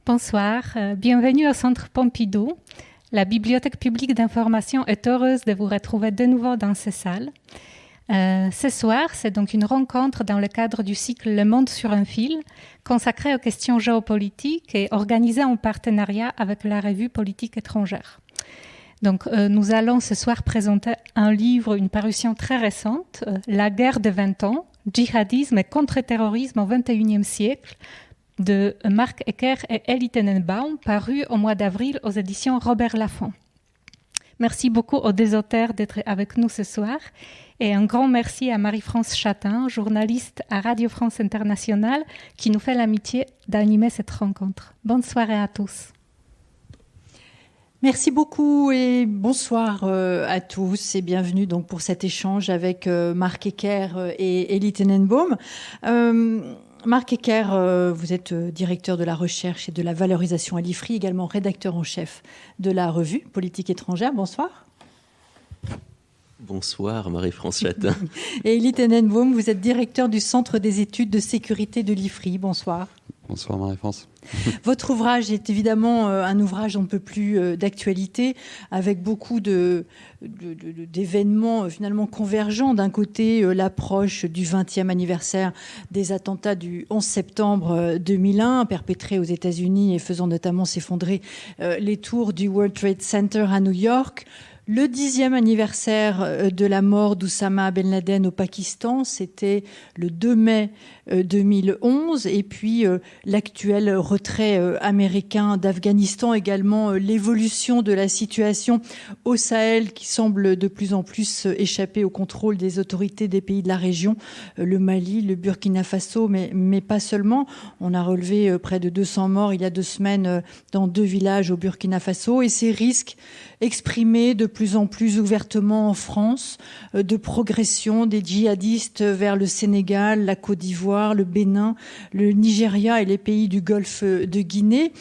Bonsoir, bienvenue au Centre Pompidou. La Bibliothèque publique d'information est heureuse de vous retrouver de nouveau dans ces salles. Ce soir, c'est donc une rencontre dans le cadre du cycle Le Monde sur un fil, consacré aux questions géopolitiques et organisé en partenariat avec la revue Politique étrangère. Donc, nous allons ce soir présenter un livre, une parution très récente, La guerre de 20 ans, djihadisme et contre-terrorisme au XXIe siècle, de Marc Ecker et Elie Tenenbaum, paru au mois d'avril aux éditions Robert Laffont. Merci beaucoup aux deux auteurs d'être avec nous ce soir et un grand merci à Marie-France Chatin, journaliste à Radio France Internationale, qui nous fait l'amitié d'animer cette rencontre. Bonne soirée à tous. Merci beaucoup et bonsoir à tous et bienvenue donc pour cet échange avec Marc Ecker et Elie Tenenbaum. Marc Ecker, vous êtes directeur de la recherche et de la valorisation à l'IFRI, également rédacteur en chef de la revue Politique étrangère. Bonsoir. Bonsoir Marie-France Chatin. Et Elie Tenenbaum, vous êtes directeur du Centre des études de sécurité de l'IFRI. Bonsoir. Bonsoir Marie-France. Votre ouvrage est évidemment un ouvrage on ne peut plus d'actualité, avec beaucoup d'événements finalement convergents. D'un côté, l'approche du 20e anniversaire des attentats du 11 septembre 2001, perpétrés aux États-Unis et faisant notamment s'effondrer les tours du World Trade Center à New York. Le 10e anniversaire de la mort d'Oussama Ben Laden au Pakistan, c'était le 2 mai 2011. Et puis l'actuel retrait américain d'Afghanistan, également l'évolution de la situation au Sahel qui semble de plus en plus échapper au contrôle des autorités des pays de la région, le Mali, le Burkina Faso, mais pas seulement. On a relevé près de 200 morts il y a 2 semaines dans 2 villages au Burkina Faso, et ces risques exprimés de plus en plus ouvertement en France, de progression des djihadistes vers le Sénégal, la Côte d'Ivoire, le Bénin, le Nigeria et les pays du Golfe de Guinée.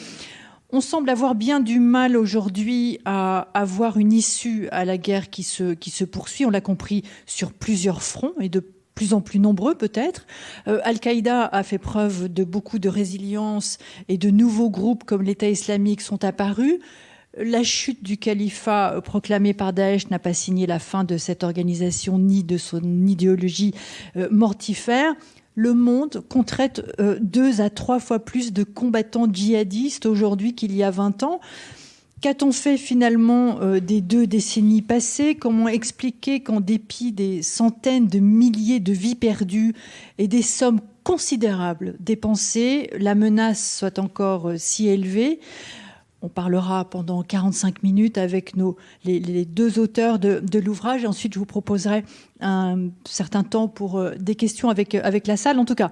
On semble avoir bien du mal aujourd'hui à avoir une issue à la guerre qui se poursuit. On l'a compris sur plusieurs fronts et de plus en plus nombreux peut-être. Al-Qaïda a fait preuve de beaucoup de résilience et de nouveaux groupes comme l'État islamique sont apparus. La chute du califat proclamé par Daesh n'a pas signé la fin de cette organisation ni de son idéologie mortifère. Le monde compte 2 à 3 fois plus de combattants djihadistes aujourd'hui qu'il y a 20 ans. Qu'a-t-on fait finalement des 2 décennies passées ? Comment expliquer qu'en dépit des centaines de milliers de vies perdues et des sommes considérables dépensées, la menace soit encore si élevée ? On parlera pendant 45 minutes avec les 2 auteurs de l'ouvrage. Et ensuite, je vous proposerai un certain temps pour des questions avec la salle. En tout cas,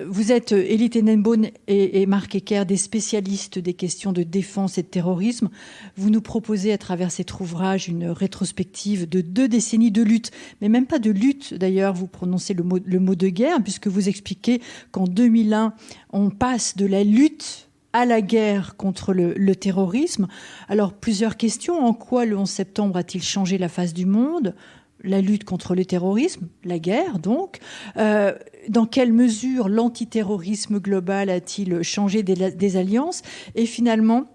vous êtes Elie Tenenbaum et Marc Ecker, des spécialistes des questions de défense et de terrorisme. Vous nous proposez à travers cet ouvrage une rétrospective de 2 décennies de lutte, mais même pas de lutte d'ailleurs. Vous prononcez le mot de guerre, puisque vous expliquez qu'en 2001, on passe de la lutte à la guerre contre le terrorisme. Alors, plusieurs questions. En quoi le 11 septembre a-t-il changé la face du monde ? La lutte contre le terrorisme, la guerre donc. Dans quelle mesure l'antiterrorisme global a-t-il changé des alliances ? Et finalement,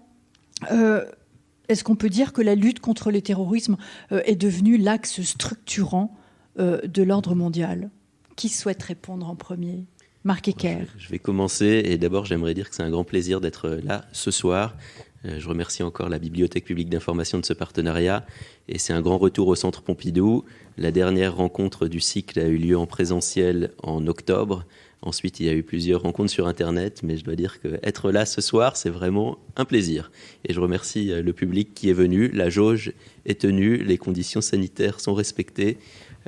est-ce qu'on peut dire que la lutte contre le terrorisme est devenue l'axe structurant de l'ordre mondial ? Qui souhaite répondre en premier ? Marc Ecker. Je vais commencer et d'abord j'aimerais dire que c'est un grand plaisir d'être là ce soir. Je remercie encore la Bibliothèque publique d'information de ce partenariat et c'est un grand retour au Centre Pompidou. La dernière rencontre du cycle a eu lieu en présentiel en octobre. Ensuite, il y a eu plusieurs rencontres sur Internet, mais je dois dire qu'être là ce soir, c'est vraiment un plaisir. Et je remercie le public qui est venu. La jauge est tenue, les conditions sanitaires sont respectées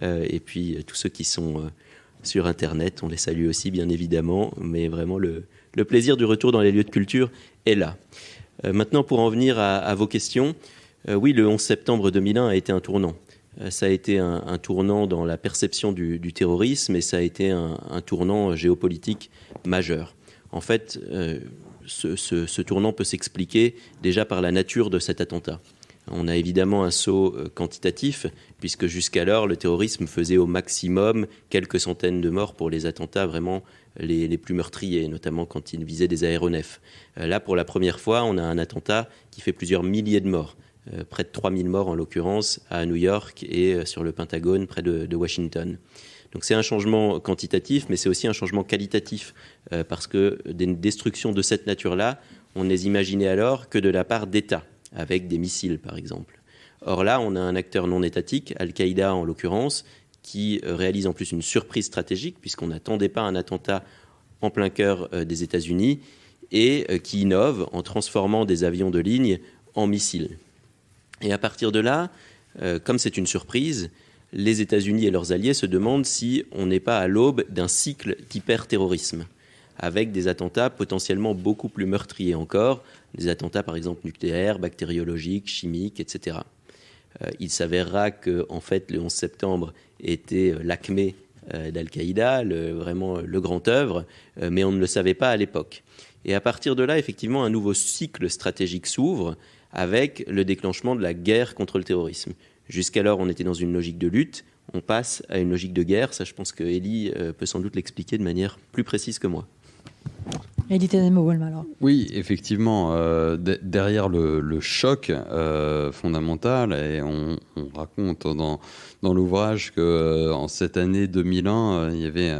et puis tous ceux qui sont sur Internet, on les salue aussi bien évidemment, mais vraiment le plaisir du retour dans les lieux de culture est là. Maintenant, pour en venir à vos questions, oui, le 11 septembre 2001 a été un tournant. Ça a été un tournant dans la perception du terrorisme et ça a été un tournant géopolitique majeur. En fait, ce tournant peut s'expliquer déjà par la nature de cet attentat. On a évidemment un saut quantitatif, puisque jusqu'alors, le terrorisme faisait au maximum quelques centaines de morts pour les attentats vraiment les plus meurtriers, notamment quand ils visaient des aéronefs. Là, pour la première fois, on a un attentat qui fait plusieurs milliers de morts, près de 3000 morts en l'occurrence, à New York et sur le Pentagone, près de Washington. Donc c'est un changement quantitatif, mais c'est aussi un changement qualitatif, parce que des destructions de cette nature-là, on ne les imaginait alors que de la part d'États, avec des missiles par exemple. Or là, on a un acteur non étatique, Al-Qaïda en l'occurrence, qui réalise en plus une surprise stratégique, puisqu'on n'attendait pas un attentat en plein cœur des États-Unis, et qui innove en transformant des avions de ligne en missiles. Et à partir de là, comme c'est une surprise, les États-Unis et leurs alliés se demandent si on n'est pas à l'aube d'un cycle d'hyper-terrorisme, avec des attentats potentiellement beaucoup plus meurtriers encore, des attentats par exemple nucléaires, bactériologiques, chimiques, etc. Il s'avérera que en fait, le 11 septembre était l'acmé d'Al-Qaïda, vraiment le grand œuvre, mais on ne le savait pas à l'époque. Et à partir de là, effectivement, un nouveau cycle stratégique s'ouvre avec le déclenchement de la guerre contre le terrorisme. Jusqu'alors, on était dans une logique de lutte, on passe à une logique de guerre. Ça, je pense que Elie peut sans doute l'expliquer de manière plus précise que moi. Elie Tenenbaum, alors. Oui, effectivement, derrière le choc fondamental, et on raconte dans l'ouvrage qu'en cette année 2001, il y avait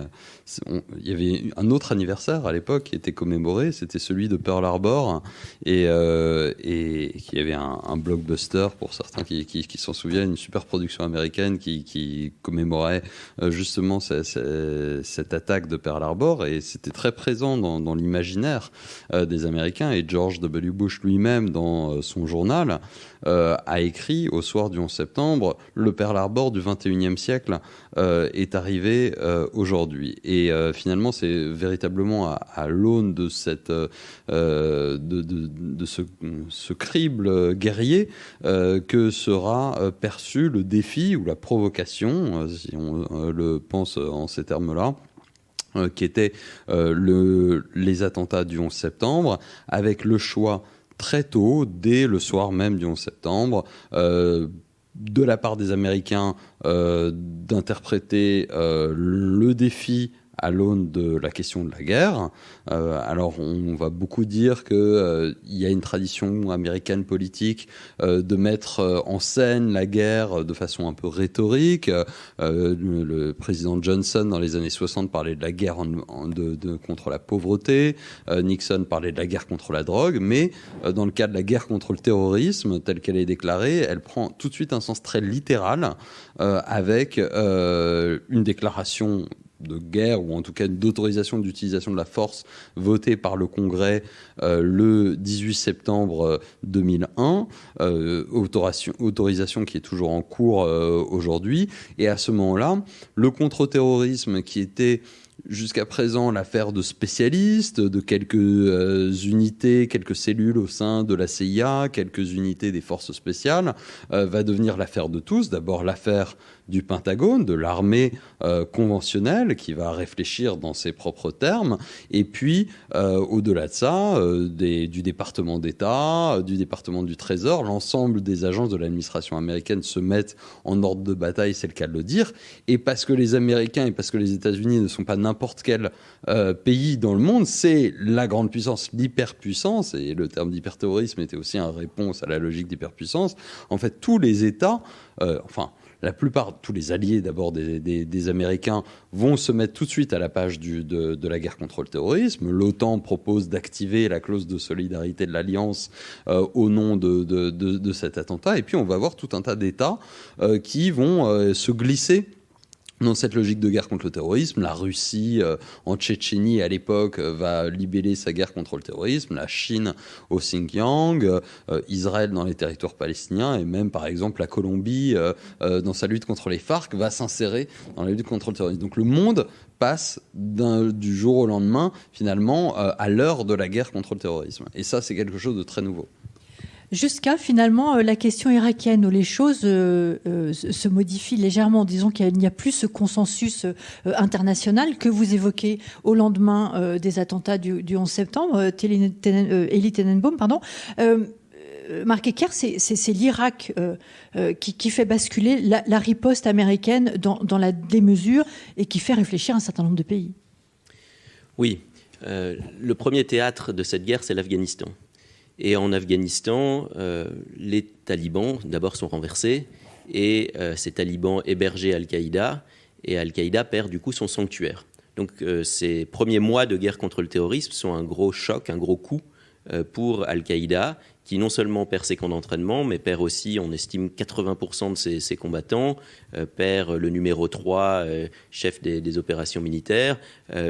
un autre anniversaire à l'époque qui était commémoré, c'était celui de Pearl Harbor, et qui avait un blockbuster pour certains qui s'en souviennent, une super production américaine qui commémorait justement cette attaque de Pearl Harbor, et c'était très présent dans l'imaginaire des Américains. Et George W. Bush lui-même, dans son journal, a écrit au soir du 11 septembre, le Pearl Harbor du 21e siècle est arrivé aujourd'hui. Et finalement, c'est véritablement à l'aune de ce crible guerrier que sera perçu le défi ou la provocation, si on le pense en ces termes-là, qui étaient les attentats du 11 septembre, avec le choix très tôt, dès le soir même du 11 septembre, de la part des Américains, d'interpréter le défi à l'aune de la question de la guerre. Alors on va beaucoup dire qu'il y a une tradition américaine politique de mettre en scène la guerre de façon un peu rhétorique. Le président Johnson, dans les années 60, parlait de la guerre contre la pauvreté. Nixon parlait de la guerre contre la drogue. Mais dans le cas de la guerre contre le terrorisme, telle qu'elle est déclarée, elle prend tout de suite un sens très littéral, avec une déclaration de guerre, ou en tout cas d'autorisation d'utilisation de la force votée par le Congrès le 18 septembre 2001, autorisation qui est toujours en cours aujourd'hui. Et à ce moment-là, le contre-terrorisme, qui était jusqu'à présent l'affaire de spécialistes, de quelques unités, quelques cellules au sein de la CIA, quelques unités des forces spéciales, va devenir l'affaire de tous. D'abord l'affaire du Pentagone, de l'armée conventionnelle, qui va réfléchir dans ses propres termes, et puis au-delà de ça, du département d'État, du département du Trésor, l'ensemble des agences de l'administration américaine se mettent en ordre de bataille, c'est le cas de le dire. Et parce que les Américains et parce que les États-Unis ne sont pas n'importe quel pays dans le monde, c'est la grande puissance, l'hyperpuissance, et le terme d'hyperterrorisme était aussi une réponse à la logique d'hyperpuissance. En fait, tous les États, la plupart, tous les alliés d'abord des Américains, vont se mettre tout de suite à la page de la guerre contre le terrorisme. L'OTAN propose d'activer la clause de solidarité de l'Alliance au nom de cet attentat. Et puis on va avoir tout un tas d'États qui vont se glisser dans cette logique de guerre contre le terrorisme. La Russie en Tchétchénie à l'époque va libeller sa guerre contre le terrorisme, la Chine au Xinjiang, Israël dans les territoires palestiniens, et même par exemple la Colombie dans sa lutte contre les FARC va s'insérer dans la lutte contre le terrorisme. Donc le monde passe du jour au lendemain finalement à l'heure de la guerre contre le terrorisme. Et ça, c'est quelque chose de très nouveau. Jusqu'à finalement la question irakienne, où les choses se modifient légèrement. Disons qu'il n'y a plus ce consensus international que vous évoquez au lendemain des attentats du 11 septembre. Elie Tenenbaum, pardon. Marc Eckert, c'est l'Irak qui fait basculer la riposte américaine dans la démesure et qui fait réfléchir un certain nombre de pays. Oui. Le premier théâtre de cette guerre, c'est l'Afghanistan. Et en Afghanistan, les talibans, d'abord, sont renversés, et ces talibans hébergeaient Al-Qaïda, et Al-Qaïda perd du coup son sanctuaire. Donc ces premiers mois de guerre contre le terrorisme sont un gros choc, un gros coup pour Al-Qaïda, qui non seulement perd ses camps d'entraînement, mais perd aussi, on estime, 80% de ses combattants, perd le numéro 3, chef des opérations militaires,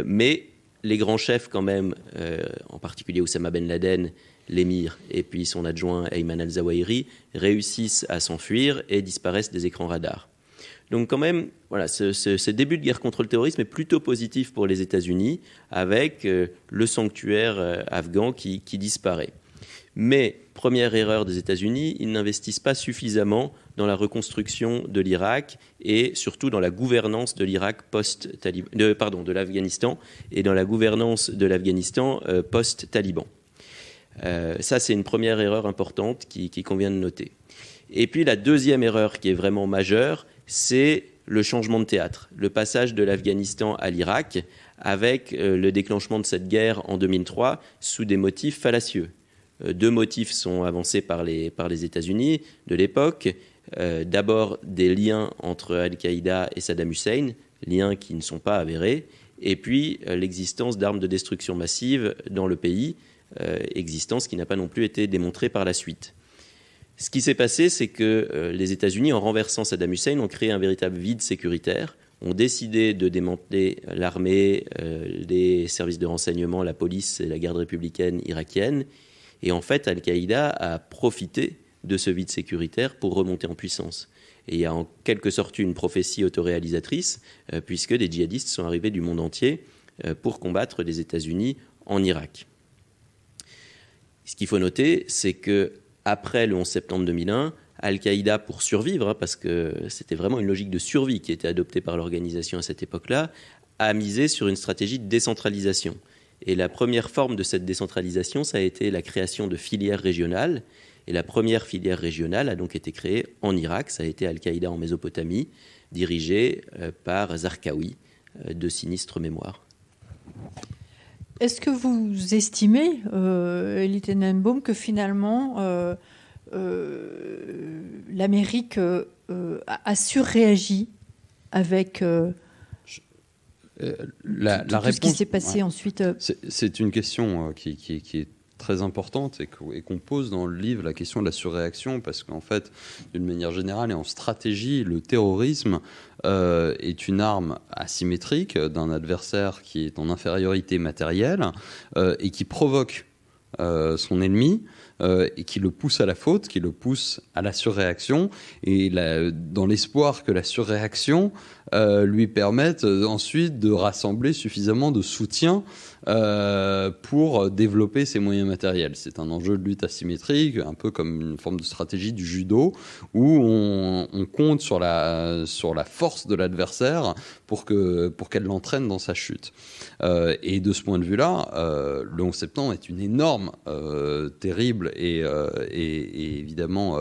mais les grands chefs quand même, en particulier Oussama Ben Laden, l'émir, et puis son adjoint Ayman al-Zawahiri, réussissent à s'enfuir et disparaissent des écrans radars. Donc quand même, voilà, ce début de guerre contre le terrorisme est plutôt positif pour les États-Unis, avec le sanctuaire afghan qui disparaît. Mais, première erreur des États-Unis, ils n'investissent pas suffisamment dans la reconstruction de l'Irak et surtout dans la gouvernance de l'Irak de l'Afghanistan et dans la gouvernance de l'Afghanistan post-Taliban. Ça, c'est une première erreur importante qui convient de noter. Et puis la deuxième erreur qui est vraiment majeure, c'est le changement de théâtre, le passage de l'Afghanistan à l'Irak avec le déclenchement de cette guerre en 2003 sous des motifs fallacieux. Deux motifs sont avancés par les États-Unis de l'époque. D'abord, des liens entre Al-Qaïda et Saddam Hussein, liens qui ne sont pas avérés, et puis l'existence d'armes de destruction massive dans le pays, existence qui n'a pas non plus été démontrée par la suite. Ce qui s'est passé, c'est que les États-Unis, en renversant Saddam Hussein, ont créé un véritable vide sécuritaire, ont décidé de démanteler l'armée, les services de renseignement, la police et la garde républicaine irakienne. Et en fait, Al-Qaïda a profité de ce vide sécuritaire pour remonter en puissance. Et il y a en quelque sorte une prophétie autoréalisatrice, puisque des djihadistes sont arrivés du monde entier pour combattre les États-Unis en Irak. Ce qu'il faut noter, c'est qu'après le 11 septembre 2001, Al-Qaïda, pour survivre, parce que c'était vraiment une logique de survie qui était adoptée par l'organisation à cette époque-là, a misé sur une stratégie de décentralisation. Et la première forme de cette décentralisation, ça a été la création de filières régionales. Et la première filière régionale a donc été créée en Irak. Ça a été Al-Qaïda en Mésopotamie, dirigée par Zarqawi, de sinistre mémoire. Est-ce que vous estimez, Elie Tenenbaum, que finalement l'Amérique a surréagi avec la tout réponse, ce qui s'est passé ensuite C'est une question qui est très importante et qu'on pose dans le livre, la question de la surréaction, parce qu'en fait, d'une manière générale et en stratégie, le terrorisme est une arme asymétrique d'un adversaire qui est en infériorité matérielle et qui provoque son ennemi et qui le pousse à la faute, qui le pousse à la surréaction, et dans l'espoir que la surréaction lui permette ensuite de rassembler suffisamment de soutien pour développer ses moyens matériels. C'est un enjeu de lutte asymétrique, un peu comme une forme de stratégie du judo, où on compte sur la force de l'adversaire pour qu'elle l'entraîne dans sa chute. Et de ce point de vue-là, le 11 septembre est une énorme, terrible et évidemment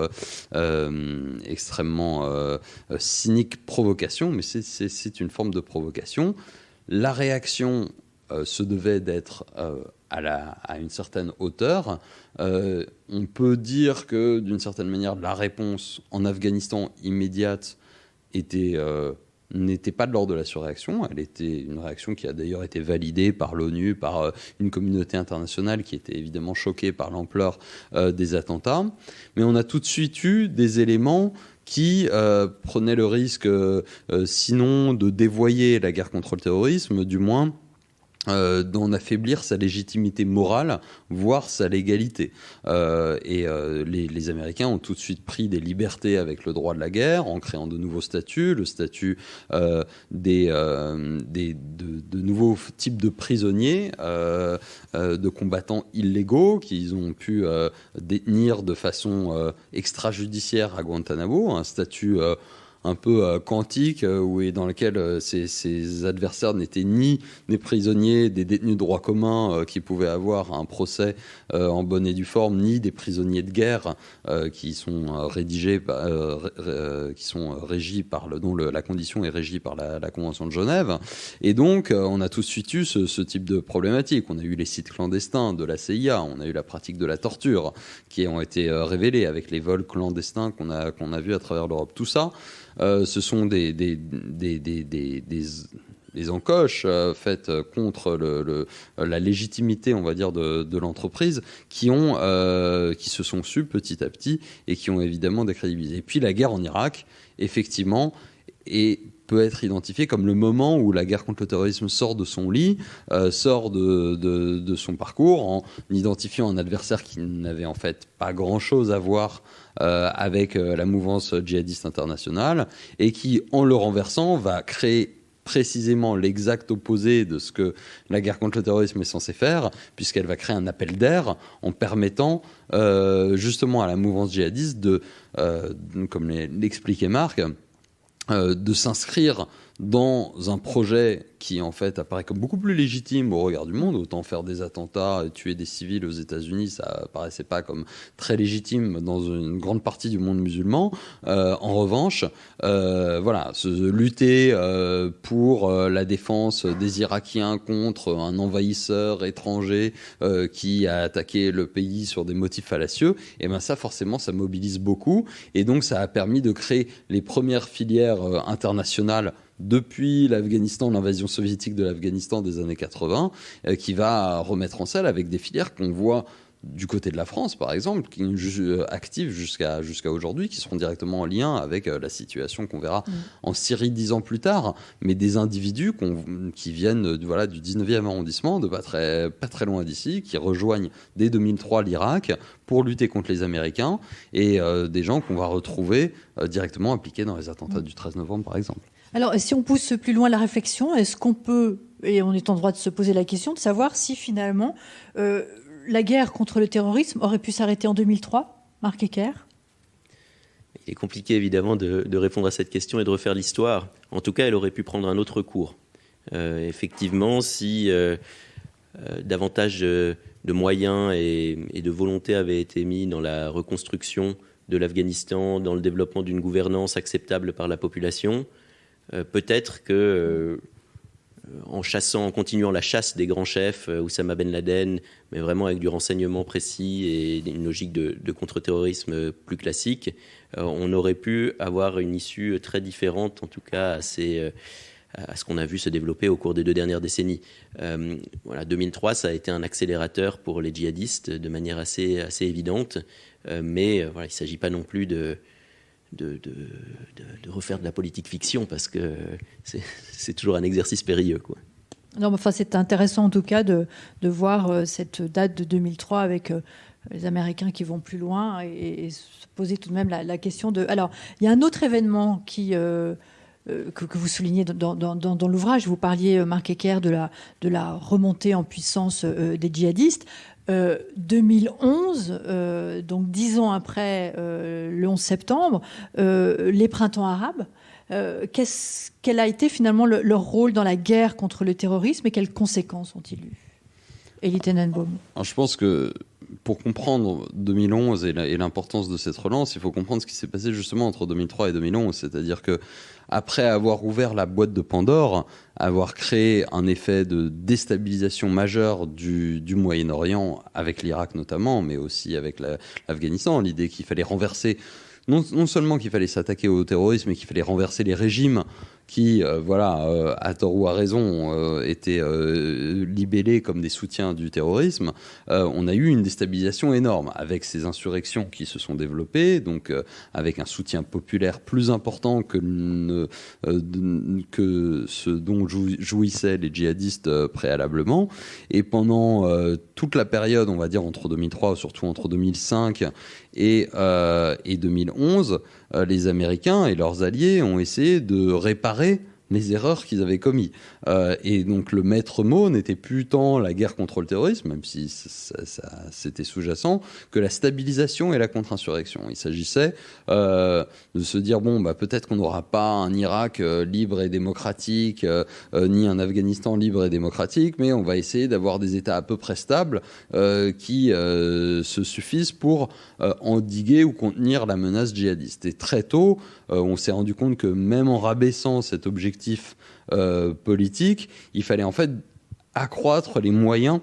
extrêmement cynique provocation, mais c'est une forme de provocation. La réaction se devait d'être à une certaine hauteur. On peut dire que, d'une certaine manière, la réponse en Afghanistan immédiate n'était pas de l'ordre de la surréaction. Elle était une réaction qui a d'ailleurs été validée par l'ONU, par une communauté internationale qui était évidemment choquée par l'ampleur des attentats. Mais on a tout de suite eu des éléments qui prenaient le risque, sinon de dévoyer la guerre contre le terrorisme, du moins d'en affaiblir sa légitimité morale, voire sa légalité. Les Américains ont tout de suite pris des libertés avec le droit de la guerre en créant de nouveaux statuts, le statut de nouveaux types de prisonniers, de combattants illégaux qu'ils ont pu détenir de façon extrajudiciaire à Guantanamo, un statut un peu quantique, dans lequel ces adversaires n'étaient ni des prisonniers, des détenus de droit commun qui pouvaient avoir un procès en bonne et due forme, ni des prisonniers de guerre qui sont régis par dont la condition est régie par la Convention de Genève. Et donc, on a tout de suite eu ce type de problématique. On a eu les sites clandestins de la CIA, on a eu la pratique de la torture qui ont été révélés avec les vols clandestins qu'on a vus à travers l'Europe. Tout ça, ce sont des encoches faites contre la légitimité, on va dire, de l'entreprise qui se sont sues petit à petit et qui ont évidemment décrédibilisé. Et puis la guerre en Irak, effectivement, peut être identifiée comme le moment où la guerre contre le terrorisme sort de son lit, sort de son parcours, en identifiant un adversaire qui n'avait en fait pas grand-chose à voir avec la mouvance djihadiste internationale, et qui, en le renversant, va créer précisément l'exact opposé de ce que la guerre contre le terrorisme est censée faire, puisqu'elle va créer un appel d'air en permettant justement à la mouvance djihadiste comme l'expliquait Marc, de s'inscrire dans un projet qui en fait apparaît comme beaucoup plus légitime au regard du monde. Autant faire des attentats et tuer des civils aux États-Unis, ça paraissait pas comme très légitime dans une grande partie du monde musulman. En revanche, lutter pour la défense des Irakiens contre un envahisseur étranger qui a attaqué le pays sur des motifs fallacieux, et ben ça forcément ça mobilise beaucoup, et donc ça a permis de créer les premières filières internationales depuis l'Afghanistan, l'invasion soviétique de l'Afghanistan des années 80, qui va remettre en selle avec des filières qu'on voit du côté de la France, par exemple, qui sont actives jusqu'à aujourd'hui, qui seront directement en lien avec la situation qu'on verra en Syrie 10 ans plus tard, mais des individus qui viennent du 19e arrondissement, de pas très loin d'ici, qui rejoignent dès 2003 l'Irak pour lutter contre les Américains, et des gens qu'on va retrouver directement impliqués dans les attentats du 13 novembre, par exemple. Alors, si on pousse plus loin la réflexion, est-ce qu'on peut, et on est en droit de se poser la question, de savoir si finalement la guerre contre le terrorisme aurait pu s'arrêter en 2003, Marc Hecker ? Il est compliqué évidemment de répondre à cette question et de refaire l'histoire. En tout cas, elle aurait pu prendre un autre cours. Effectivement, si davantage de moyens et de volonté avaient été mis dans la reconstruction de l'Afghanistan, dans le développement d'une gouvernance acceptable par la population, peut-être que en continuant la chasse des grands chefs, Oussama Ben Laden, mais vraiment avec du renseignement précis et une logique de contre-terrorisme plus classique, on aurait pu avoir une issue très différente, en tout cas à ce qu'on a vu se développer au cours des 2 dernières décennies. 2003, ça a été un accélérateur pour les djihadistes de manière assez évidente, mais il ne s'agit pas non plus de refaire de la politique fiction, parce que c'est toujours un exercice périlleux, quoi. Non, mais c'est intéressant en tout cas de voir cette date de 2003 avec les Américains qui vont plus loin et se poser tout de même la question de... Alors, il y a un autre événement que vous soulignez dans l'ouvrage. Vous parliez, Marc Hecker, de la remontée en puissance des djihadistes. 2011, donc 10 ans après le 11 septembre, les printemps arabes, quel a été finalement leur rôle dans la guerre contre le terrorisme et quelles conséquences ont-ils eu ? Elie Tenenbaum. Alors, je pense que pour comprendre 2011 et l'importance de cette relance, il faut comprendre ce qui s'est passé justement entre 2003 et 2011. C'est-à-dire que après avoir ouvert la boîte de Pandore, avoir créé un effet de déstabilisation majeure du Moyen-Orient, avec l'Irak notamment, mais aussi avec l'Afghanistan, l'idée qu'il fallait renverser, non seulement qu'il fallait s'attaquer au terrorisme, mais qu'il fallait renverser les régimes qui, à tort ou à raison, étaient libellés comme des soutiens du terrorisme, on a eu une déstabilisation énorme avec ces insurrections qui se sont développées, donc avec un soutien populaire plus important que ce dont jouissaient les djihadistes préalablement. Et pendant toute la période, on va dire entre 2003, surtout entre 2005 et 2011, les Américains et leurs alliés ont essayé de réparer les erreurs qu'ils avaient commises. Et donc le maître mot n'était plus tant la guerre contre le terrorisme, même si c'était sous-jacent, que la stabilisation et la contre-insurrection. Il s'agissait de se dire, peut-être qu'on n'aura pas un Irak libre et démocratique, ni un Afghanistan libre et démocratique, mais on va essayer d'avoir des États à peu près stables qui se suffisent pour endiguer ou contenir la menace djihadiste. Et très tôt, on s'est rendu compte que même en rabaissant cet objectif politique, il fallait en fait accroître les moyens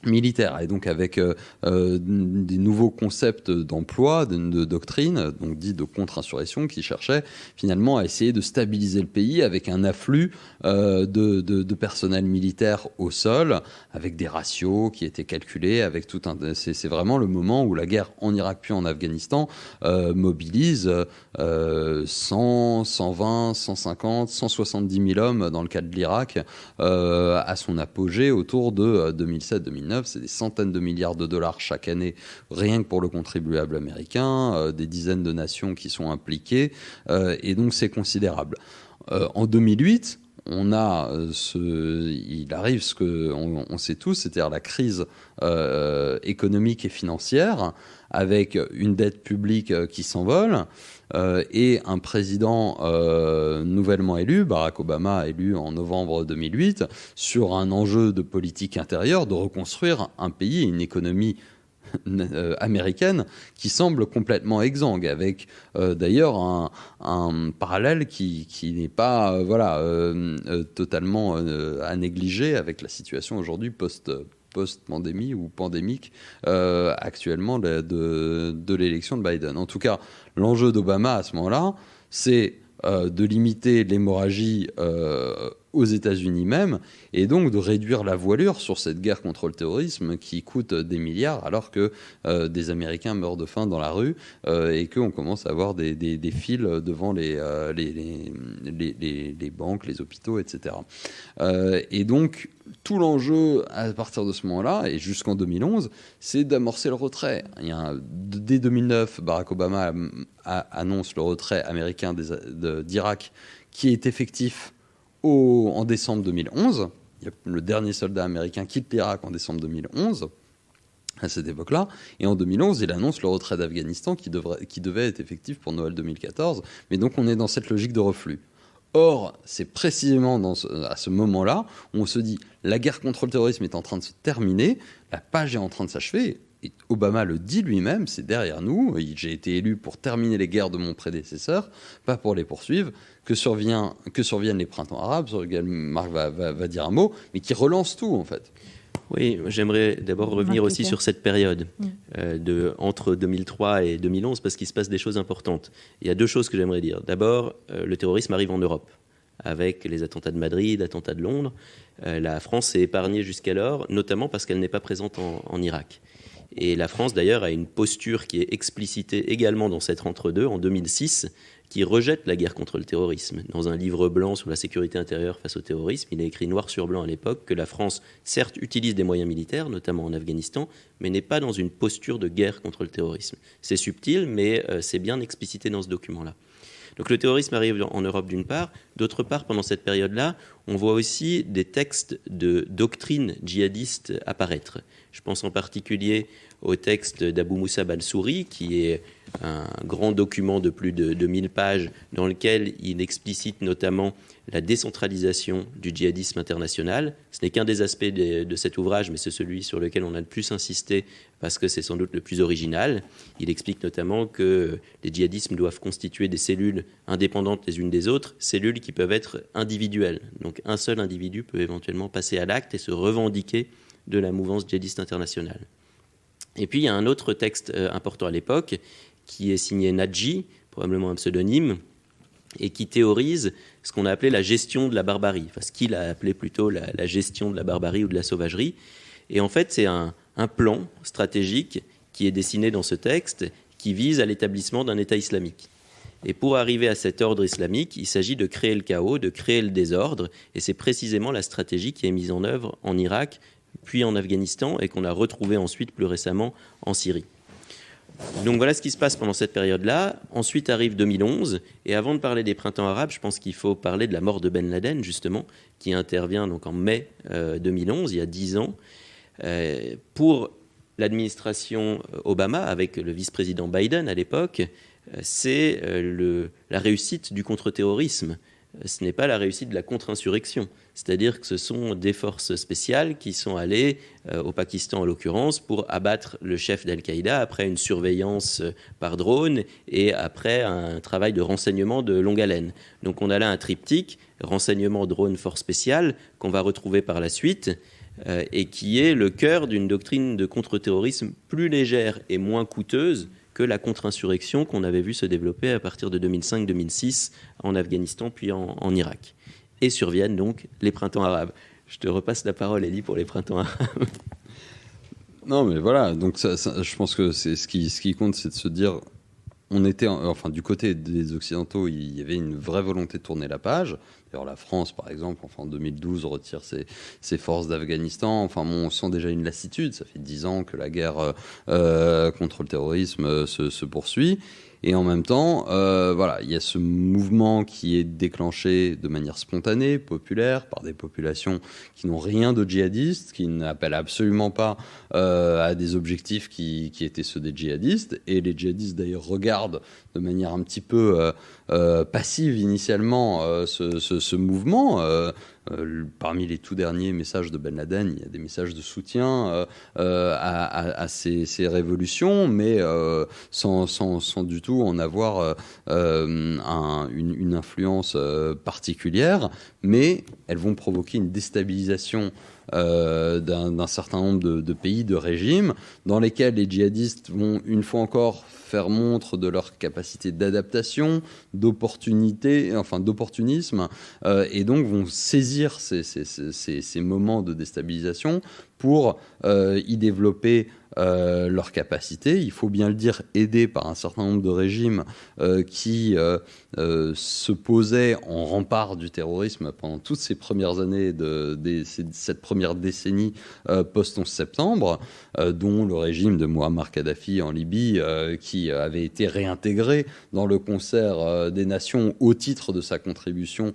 militaire, et donc avec des nouveaux concepts d'emploi, de doctrine, donc dit de contre-insurrection, qui cherchaient finalement à essayer de stabiliser le pays avec un afflux de personnel militaire au sol, avec des ratios qui étaient calculés, avec tout un... C'est vraiment le moment où la guerre en Irak puis en Afghanistan mobilise 100, 120, 150, 170 000 hommes dans le cas de l'Irak à son apogée autour de 2007-2009. C'est des centaines de milliards de dollars chaque année, rien que pour le contribuable américain, des dizaines de nations qui sont impliquées, et donc c'est considérable. En 2008, il arrive ce qu'on sait tous, c'est-à-dire la crise économique et financière, avec une dette publique qui s'envole, et un président nouvellement élu, Barack Obama, élu en novembre 2008, sur un enjeu de politique intérieure, de reconstruire un pays et une économie américaine qui semble complètement exsangue, avec d'ailleurs un parallèle qui n'est pas totalement à négliger avec la situation aujourd'hui post-pandémie ou pandémique actuellement de l'élection de Biden. En tout cas, l'enjeu d'Obama à ce moment-là, c'est de limiter l'hémorragie aux États-Unis même, et donc de réduire la voilure sur cette guerre contre le terrorisme qui coûte des milliards, alors que des Américains meurent de faim dans la rue et qu'on commence à avoir des files devant les banques, les hôpitaux, etc. Et donc, tout l'enjeu à partir de ce moment-là, et jusqu'en 2011, c'est d'amorcer le retrait. Dès 2009, Barack Obama annonce le retrait américain d'Irak, qui est effectif en décembre 2011. Le dernier soldat américain quitte l'Irak en décembre 2011, à cette époque-là. Et en 2011, il annonce le retrait d'Afghanistan qui devait être effectif pour Noël 2014. Mais donc, on est dans cette logique de reflux. Or, c'est précisément à ce moment-là où on se dit la guerre contre le terrorisme est en train de se terminer, la page est en train de s'achever. Et Obama le dit lui-même, c'est derrière nous, j'ai été élu pour terminer les guerres de mon prédécesseur, pas pour les poursuivre, que surviennent les printemps arabes, sur lesquels Marc va dire un mot, mais qui relance tout en fait. Oui, j'aimerais d'abord revenir aussi sur cette période entre 2003 et 2011, parce qu'il se passe des choses importantes. Il y a deux choses que j'aimerais dire. D'abord, le terrorisme arrive en Europe, avec les attentats de Madrid, attentats de Londres. La France s'est épargnée jusqu'alors, notamment parce qu'elle n'est pas présente en Irak. Et la France, d'ailleurs, a une posture qui est explicitée également dans cet entre-deux, en 2006, qui rejette la guerre contre le terrorisme. Dans un livre blanc sur la sécurité intérieure face au terrorisme, il est écrit noir sur blanc à l'époque que la France, certes, utilise des moyens militaires, notamment en Afghanistan, mais n'est pas dans une posture de guerre contre le terrorisme. C'est subtil, mais c'est bien explicité dans ce document-là. Donc le terrorisme arrive en Europe d'une part. D'autre part, pendant cette période-là, on voit aussi des textes de doctrine djihadiste apparaître. Je pense en particulier au texte d'Abou Moussa Balsouri, qui est un grand document de plus de 1000 pages, dans lequel il explicite notamment la décentralisation du djihadisme international. Ce n'est qu'un des aspects de cet ouvrage, mais c'est celui sur lequel on a le plus insisté, parce que c'est sans doute le plus original. Il explique notamment que les djihadismes doivent constituer des cellules indépendantes les unes des autres, cellules qui peuvent être individuelles. Donc un seul individu peut éventuellement passer à l'acte et se revendiquer de la mouvance djihadiste internationale. Et puis il y a un autre texte important à l'époque, qui est signé Nadji, probablement un pseudonyme, et qui théorise ce qu'on a appelé la gestion de la barbarie, enfin ce qu'il a appelé plutôt la gestion de la barbarie ou de la sauvagerie. Et en fait, c'est un plan stratégique qui est dessiné dans ce texte, qui vise à l'établissement d'un État islamique. Et pour arriver à cet ordre islamique, il s'agit de créer le chaos, de créer le désordre, et c'est précisément la stratégie qui est mise en œuvre en Irak, puis en Afghanistan, et qu'on a retrouvée ensuite plus récemment en Syrie. Donc voilà ce qui se passe pendant cette période-là. Ensuite arrive 2011. Et avant de parler des printemps arabes, je pense qu'il faut parler de la mort de Ben Laden, justement, qui intervient donc en mai 2011, il y a 10 ans. Pour l'administration Obama, avec le vice-président Biden à l'époque, c'est la réussite du contre-terrorisme. Ce n'est pas la réussite de la contre-insurrection. C'est-à-dire que ce sont des forces spéciales qui sont allées, au Pakistan en l'occurrence, pour abattre le chef d'Al-Qaïda après une surveillance par drone et après un travail de renseignement de longue haleine. Donc on a là un triptyque, renseignement, drone, force spéciale, qu'on va retrouver par la suite, et qui est le cœur d'une doctrine de contre-terrorisme plus légère et moins coûteuse que la contre-insurrection qu'on avait vu se développer à partir de 2005-2006 en Afghanistan puis en Irak. Et surviennent donc les printemps arabes. Je te repasse la parole, Elie, pour les printemps arabes. Non, mais voilà, donc ça, je pense que c'est ce qui compte, c'est de se dire, on était, du côté des Occidentaux, il y avait une vraie volonté de tourner la page. D'ailleurs, la France, par exemple, en 2012, retire ses forces d'Afghanistan. On sent déjà une lassitude. Ça fait 10 ans que la guerre contre le terrorisme se poursuit. Et en même temps, il y a ce mouvement qui est déclenché de manière spontanée, populaire, par des populations qui n'ont rien de djihadiste, qui n'appellent absolument pas à des objectifs qui étaient ceux des djihadistes. Et les djihadistes, d'ailleurs, regardent de manière un petit peu passive initialement ce mouvement. Parmi les tout derniers messages de Ben Laden, il y a des messages de soutien à ces révolutions, mais sans du tout en avoir une influence particulière, mais elles vont provoquer une déstabilisation d'un certain nombre de pays, de régimes, dans lesquels les djihadistes vont une fois encore faire montre de leur capacité d'adaptation, d'opportunisme, et donc vont saisir ces moments de déstabilisation pour y développer leur capacité. Il faut bien le dire, aidés par un certain nombre de régimes qui se posaient en rempart du terrorisme pendant toutes ces premières années cette première décennie post-11 septembre, dont le régime de Muammar Kadhafi en Libye, qui avait été réintégré dans le concert des nations au titre de sa contribution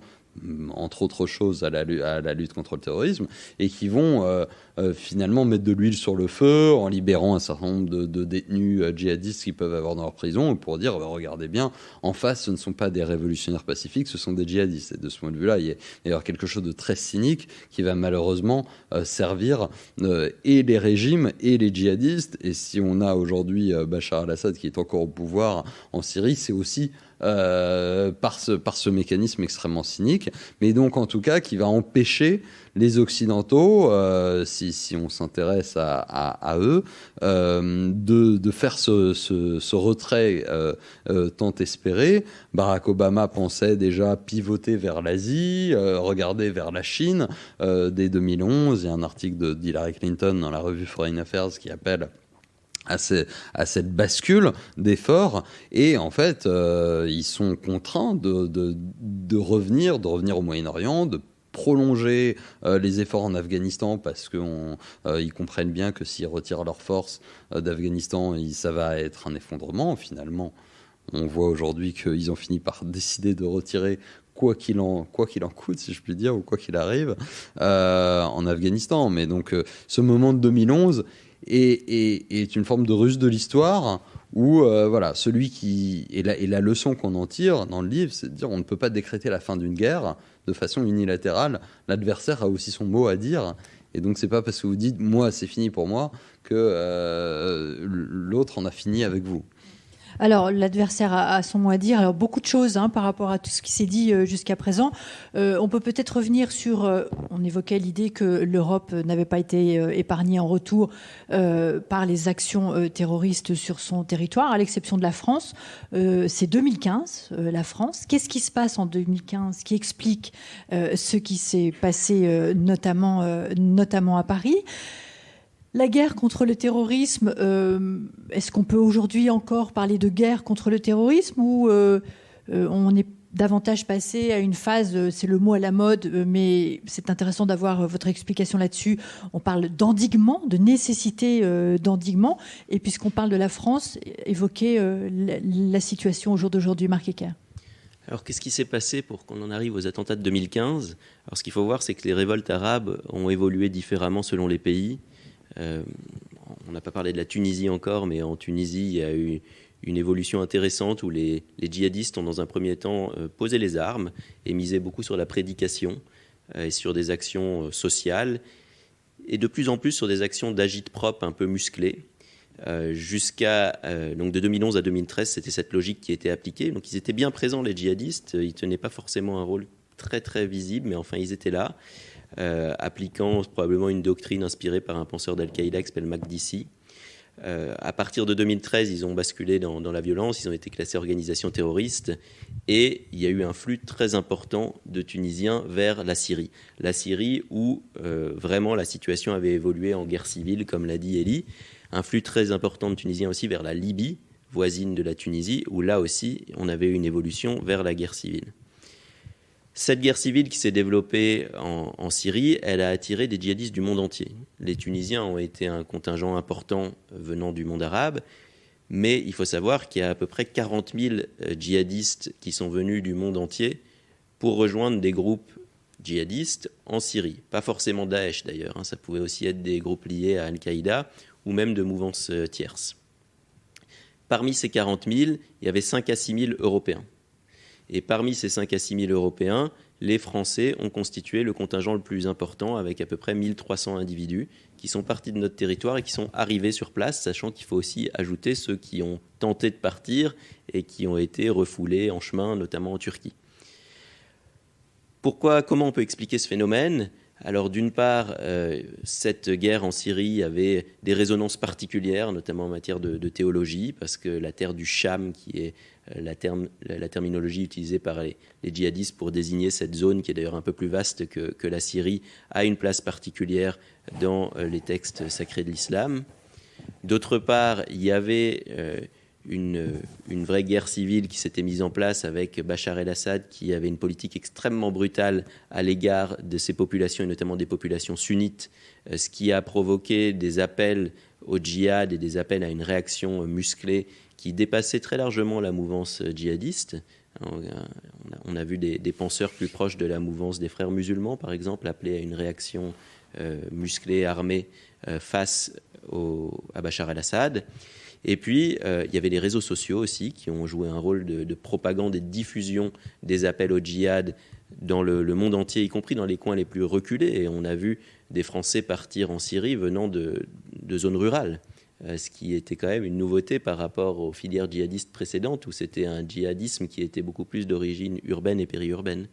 entre autres choses à la lutte contre le terrorisme, et qui vont finalement mettre de l'huile sur le feu en libérant un certain nombre de détenus djihadistes qu'ils peuvent avoir dans leur prison pour dire regardez bien, en face ce ne sont pas des révolutionnaires pacifiques, ce sont des djihadistes. Et de ce point de vue-là, il y a d'ailleurs quelque chose de très cynique qui va malheureusement servir et les régimes et les djihadistes. Et si on a aujourd'hui Bachar al-Assad qui est encore au pouvoir en Syrie, c'est aussi par ce mécanisme extrêmement cynique, mais donc en tout cas qui va empêcher les Occidentaux, si on s'intéresse à eux, de faire ce retrait tant espéré. Barack Obama pensait déjà pivoter vers l'Asie, regarder vers la Chine. Dès 2011, il y a un article d'Hillary Clinton dans la revue Foreign Affairs qui appelle à cette bascule d'efforts, et en fait ils sont contraints de revenir au Moyen-Orient, de prolonger les efforts en Afghanistan, parce qu'ils comprennent bien que s'ils retirent leurs forces d'Afghanistan, ça va être un effondrement. Finalement, on voit aujourd'hui qu'ils ont fini par décider de retirer quoi qu'il en coûte, si je puis dire, ou quoi qu'il arrive en Afghanistan. Mais donc ce moment de 2011 est une forme de ruse de l'histoire où celui qui et la leçon qu'on en tire dans le livre, c'est de dire on ne peut pas décréter la fin d'une guerre de façon unilatérale. L'adversaire a aussi son mot à dire, et donc c'est pas parce que vous dites moi c'est fini pour moi que l'autre en a fini avec vous. Alors, l'adversaire a son mot à dire. Alors, beaucoup de choses par rapport à tout ce qui s'est dit jusqu'à présent. On peut peut-être revenir sur... on évoquait l'idée que l'Europe n'avait pas été épargnée en retour par les actions terroristes sur son territoire, à l'exception de la France. C'est 2015, la France. Qu'est-ce qui se passe en 2015 qui explique ce qui s'est passé notamment à Paris ? La guerre contre le terrorisme, est-ce qu'on peut aujourd'hui encore parler de guerre contre le terrorisme, ou on est davantage passer à une phase, c'est le mot à la mode, mais c'est intéressant d'avoir votre explication là-dessus. On parle d'endiguement, de nécessité d'endiguement. Et puisqu'on parle de la France, évoquer la situation au jour d'aujourd'hui, Marc Hecker. Alors, qu'est-ce qui s'est passé pour qu'on en arrive aux attentats de 2015 ? Alors, ce qu'il faut voir, c'est que les révoltes arabes ont évolué différemment selon les pays. On n'a pas parlé de la Tunisie encore, mais en Tunisie, il y a eu une évolution intéressante où les djihadistes ont, dans un premier temps, posé les armes et misé beaucoup sur la prédication et sur des actions sociales, et de plus en plus sur des actions d'agit-prop un peu musclées. Donc de 2011 à 2013, c'était cette logique qui était appliquée. Donc ils étaient bien présents, les djihadistes. Ils ne tenaient pas forcément un rôle très très visible, mais enfin ils étaient là, appliquant probablement une doctrine inspirée par un penseur d'Al-Qaïda qui s'appelle Makdisi. À partir de 2013, ils ont basculé dans la violence, ils ont été classés organisation terroriste, et il y a eu un flux très important de Tunisiens vers la Syrie. La Syrie où vraiment la situation avait évolué en guerre civile, comme l'a dit Elie. Un flux très important de Tunisiens aussi vers la Libye, voisine de la Tunisie, où là aussi, on avait une évolution vers la guerre civile. Cette guerre civile qui s'est développée en Syrie, elle a attiré des djihadistes du monde entier. Les Tunisiens ont été un contingent important venant du monde arabe, mais il faut savoir qu'il y a à peu près 40 000 djihadistes qui sont venus du monde entier pour rejoindre des groupes djihadistes en Syrie. Pas forcément Daesh d'ailleurs, ça pouvait aussi être des groupes liés à Al-Qaïda, ou même de mouvances tierces. Parmi ces 40 000, il y avait 5 à 6 000 Européens. Et parmi ces 5 à 6 000 Européens, les Français ont constitué le contingent le plus important, avec à peu près 1300 individus qui sont partis de notre territoire et qui sont arrivés sur place, sachant qu'il faut aussi ajouter ceux qui ont tenté de partir et qui ont été refoulés en chemin, notamment en Turquie. Comment on peut expliquer ce phénomène ? Alors d'une part, cette guerre en Syrie avait des résonances particulières, notamment en matière de théologie, parce que la terre du Cham, qui est la terminologie utilisée par les djihadistes pour désigner cette zone, qui est d'ailleurs un peu plus vaste que la Syrie, a une place particulière dans les textes sacrés de l'islam. D'autre part, il y avait une vraie guerre civile qui s'était mise en place avec Bachar el-Assad, qui avait une politique extrêmement brutale à l'égard de ces populations, et notamment des populations sunnites, ce qui a provoqué des appels au djihad et des appels à une réaction musclée qui dépassait très largement la mouvance djihadiste. On a vu des penseurs plus proches de la mouvance des frères musulmans, par exemple, appeler à une réaction musclée, armée, face à Bachar el-Assad. Et puis, il y avait les réseaux sociaux aussi qui ont joué un rôle de propagande et de diffusion des appels au djihad dans le monde entier, y compris dans les coins les plus reculés. Et on a vu des Français partir en Syrie venant de zones rurales, ce qui était quand même une nouveauté par rapport aux filières djihadistes précédentes, où c'était un djihadisme qui était beaucoup plus d'origine urbaine et périurbaine.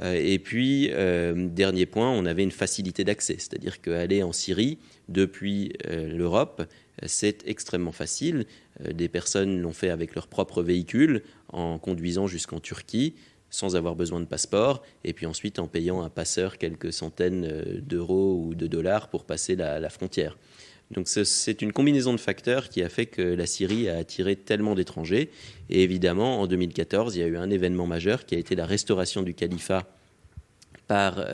Et puis, dernier point, on avait une facilité d'accès, c'est-à-dire qu'aller en Syrie depuis l'Europe, c'est extrêmement facile. Des personnes l'ont fait avec leur propre véhicule, en conduisant jusqu'en Turquie, sans avoir besoin de passeport, et puis ensuite en payant un passeur quelques centaines d'euros ou de dollars pour passer la frontière. Donc c'est une combinaison de facteurs qui a fait que la Syrie a attiré tellement d'étrangers. Et évidemment, en 2014, il y a eu un événement majeur qui a été la restauration du califat par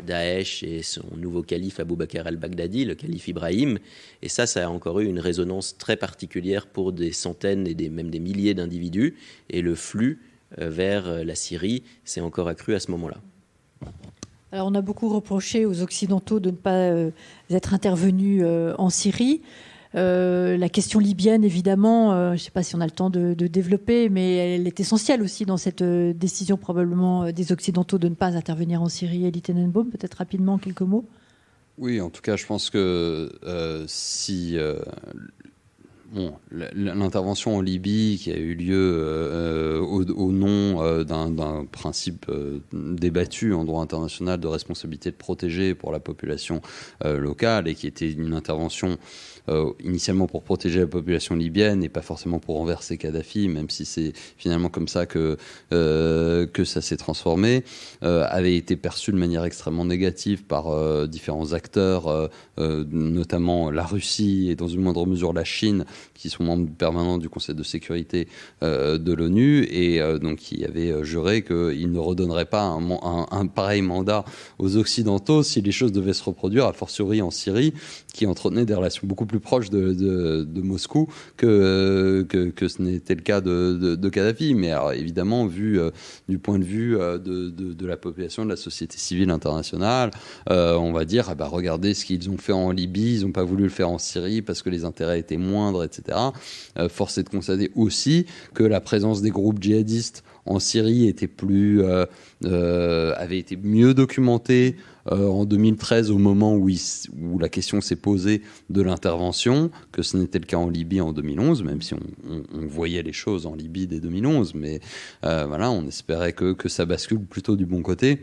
Daesh et son nouveau calife Abou Bakr al-Baghdadi, le calife Ibrahim. Et ça a encore eu une résonance très particulière pour des centaines et même des milliers d'individus. Et le flux vers la Syrie s'est encore accru à ce moment-là. Alors, on a beaucoup reproché aux Occidentaux de ne pas être intervenus en Syrie. La question libyenne, évidemment, je ne sais pas si on a le temps de développer, mais elle est essentielle aussi dans cette décision probablement des Occidentaux de ne pas intervenir en Syrie. Elie Tenenbaum, peut-être rapidement quelques mots. Oui, en tout cas, je pense que si... l'intervention en Libye qui a eu lieu au nom d'un principe débattu en droit international de responsabilité de protéger pour la population locale, et qui était une intervention initialement pour protéger la population libyenne et pas forcément pour renverser Kadhafi, même si c'est finalement comme ça que ça s'est transformé, avait été perçue de manière extrêmement négative par différents acteurs, notamment la Russie et dans une moindre mesure la Chine, qui sont membres permanents du Conseil de sécurité de l'ONU, et donc qui avaient juré qu'ils ne redonneraient pas un pareil mandat aux Occidentaux si les choses devaient se reproduire, a fortiori en Syrie, qui entretenait des relations beaucoup plus proches de Moscou que ce n'était le cas de Kadhafi. Mais alors, évidemment, vu du point de vue de la population, de la société civile internationale, on va dire, regardez ce qu'ils ont fait en Libye, ils n'ont pas voulu le faire en Syrie parce que les intérêts étaient moindres, etc. Force est de constater aussi que la présence des groupes djihadistes en Syrie avait été mieux documentée en 2013, au moment où la question s'est posée de l'intervention, que ce n'était le cas en Libye en 2011, même si on voyait les choses en Libye dès 2011, mais on espérait que ça bascule plutôt du bon côté.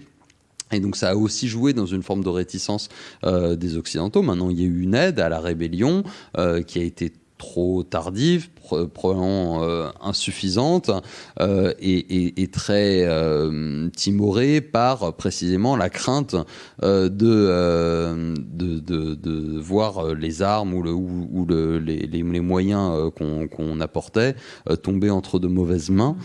Et donc ça a aussi joué dans une forme de réticence des Occidentaux. Maintenant, il y a eu une aide à la rébellion qui a été trop tardive, probablement insuffisante, et très timorée par précisément la crainte de voir les armes ou les moyens qu'on apportait tomber entre de mauvaises mains.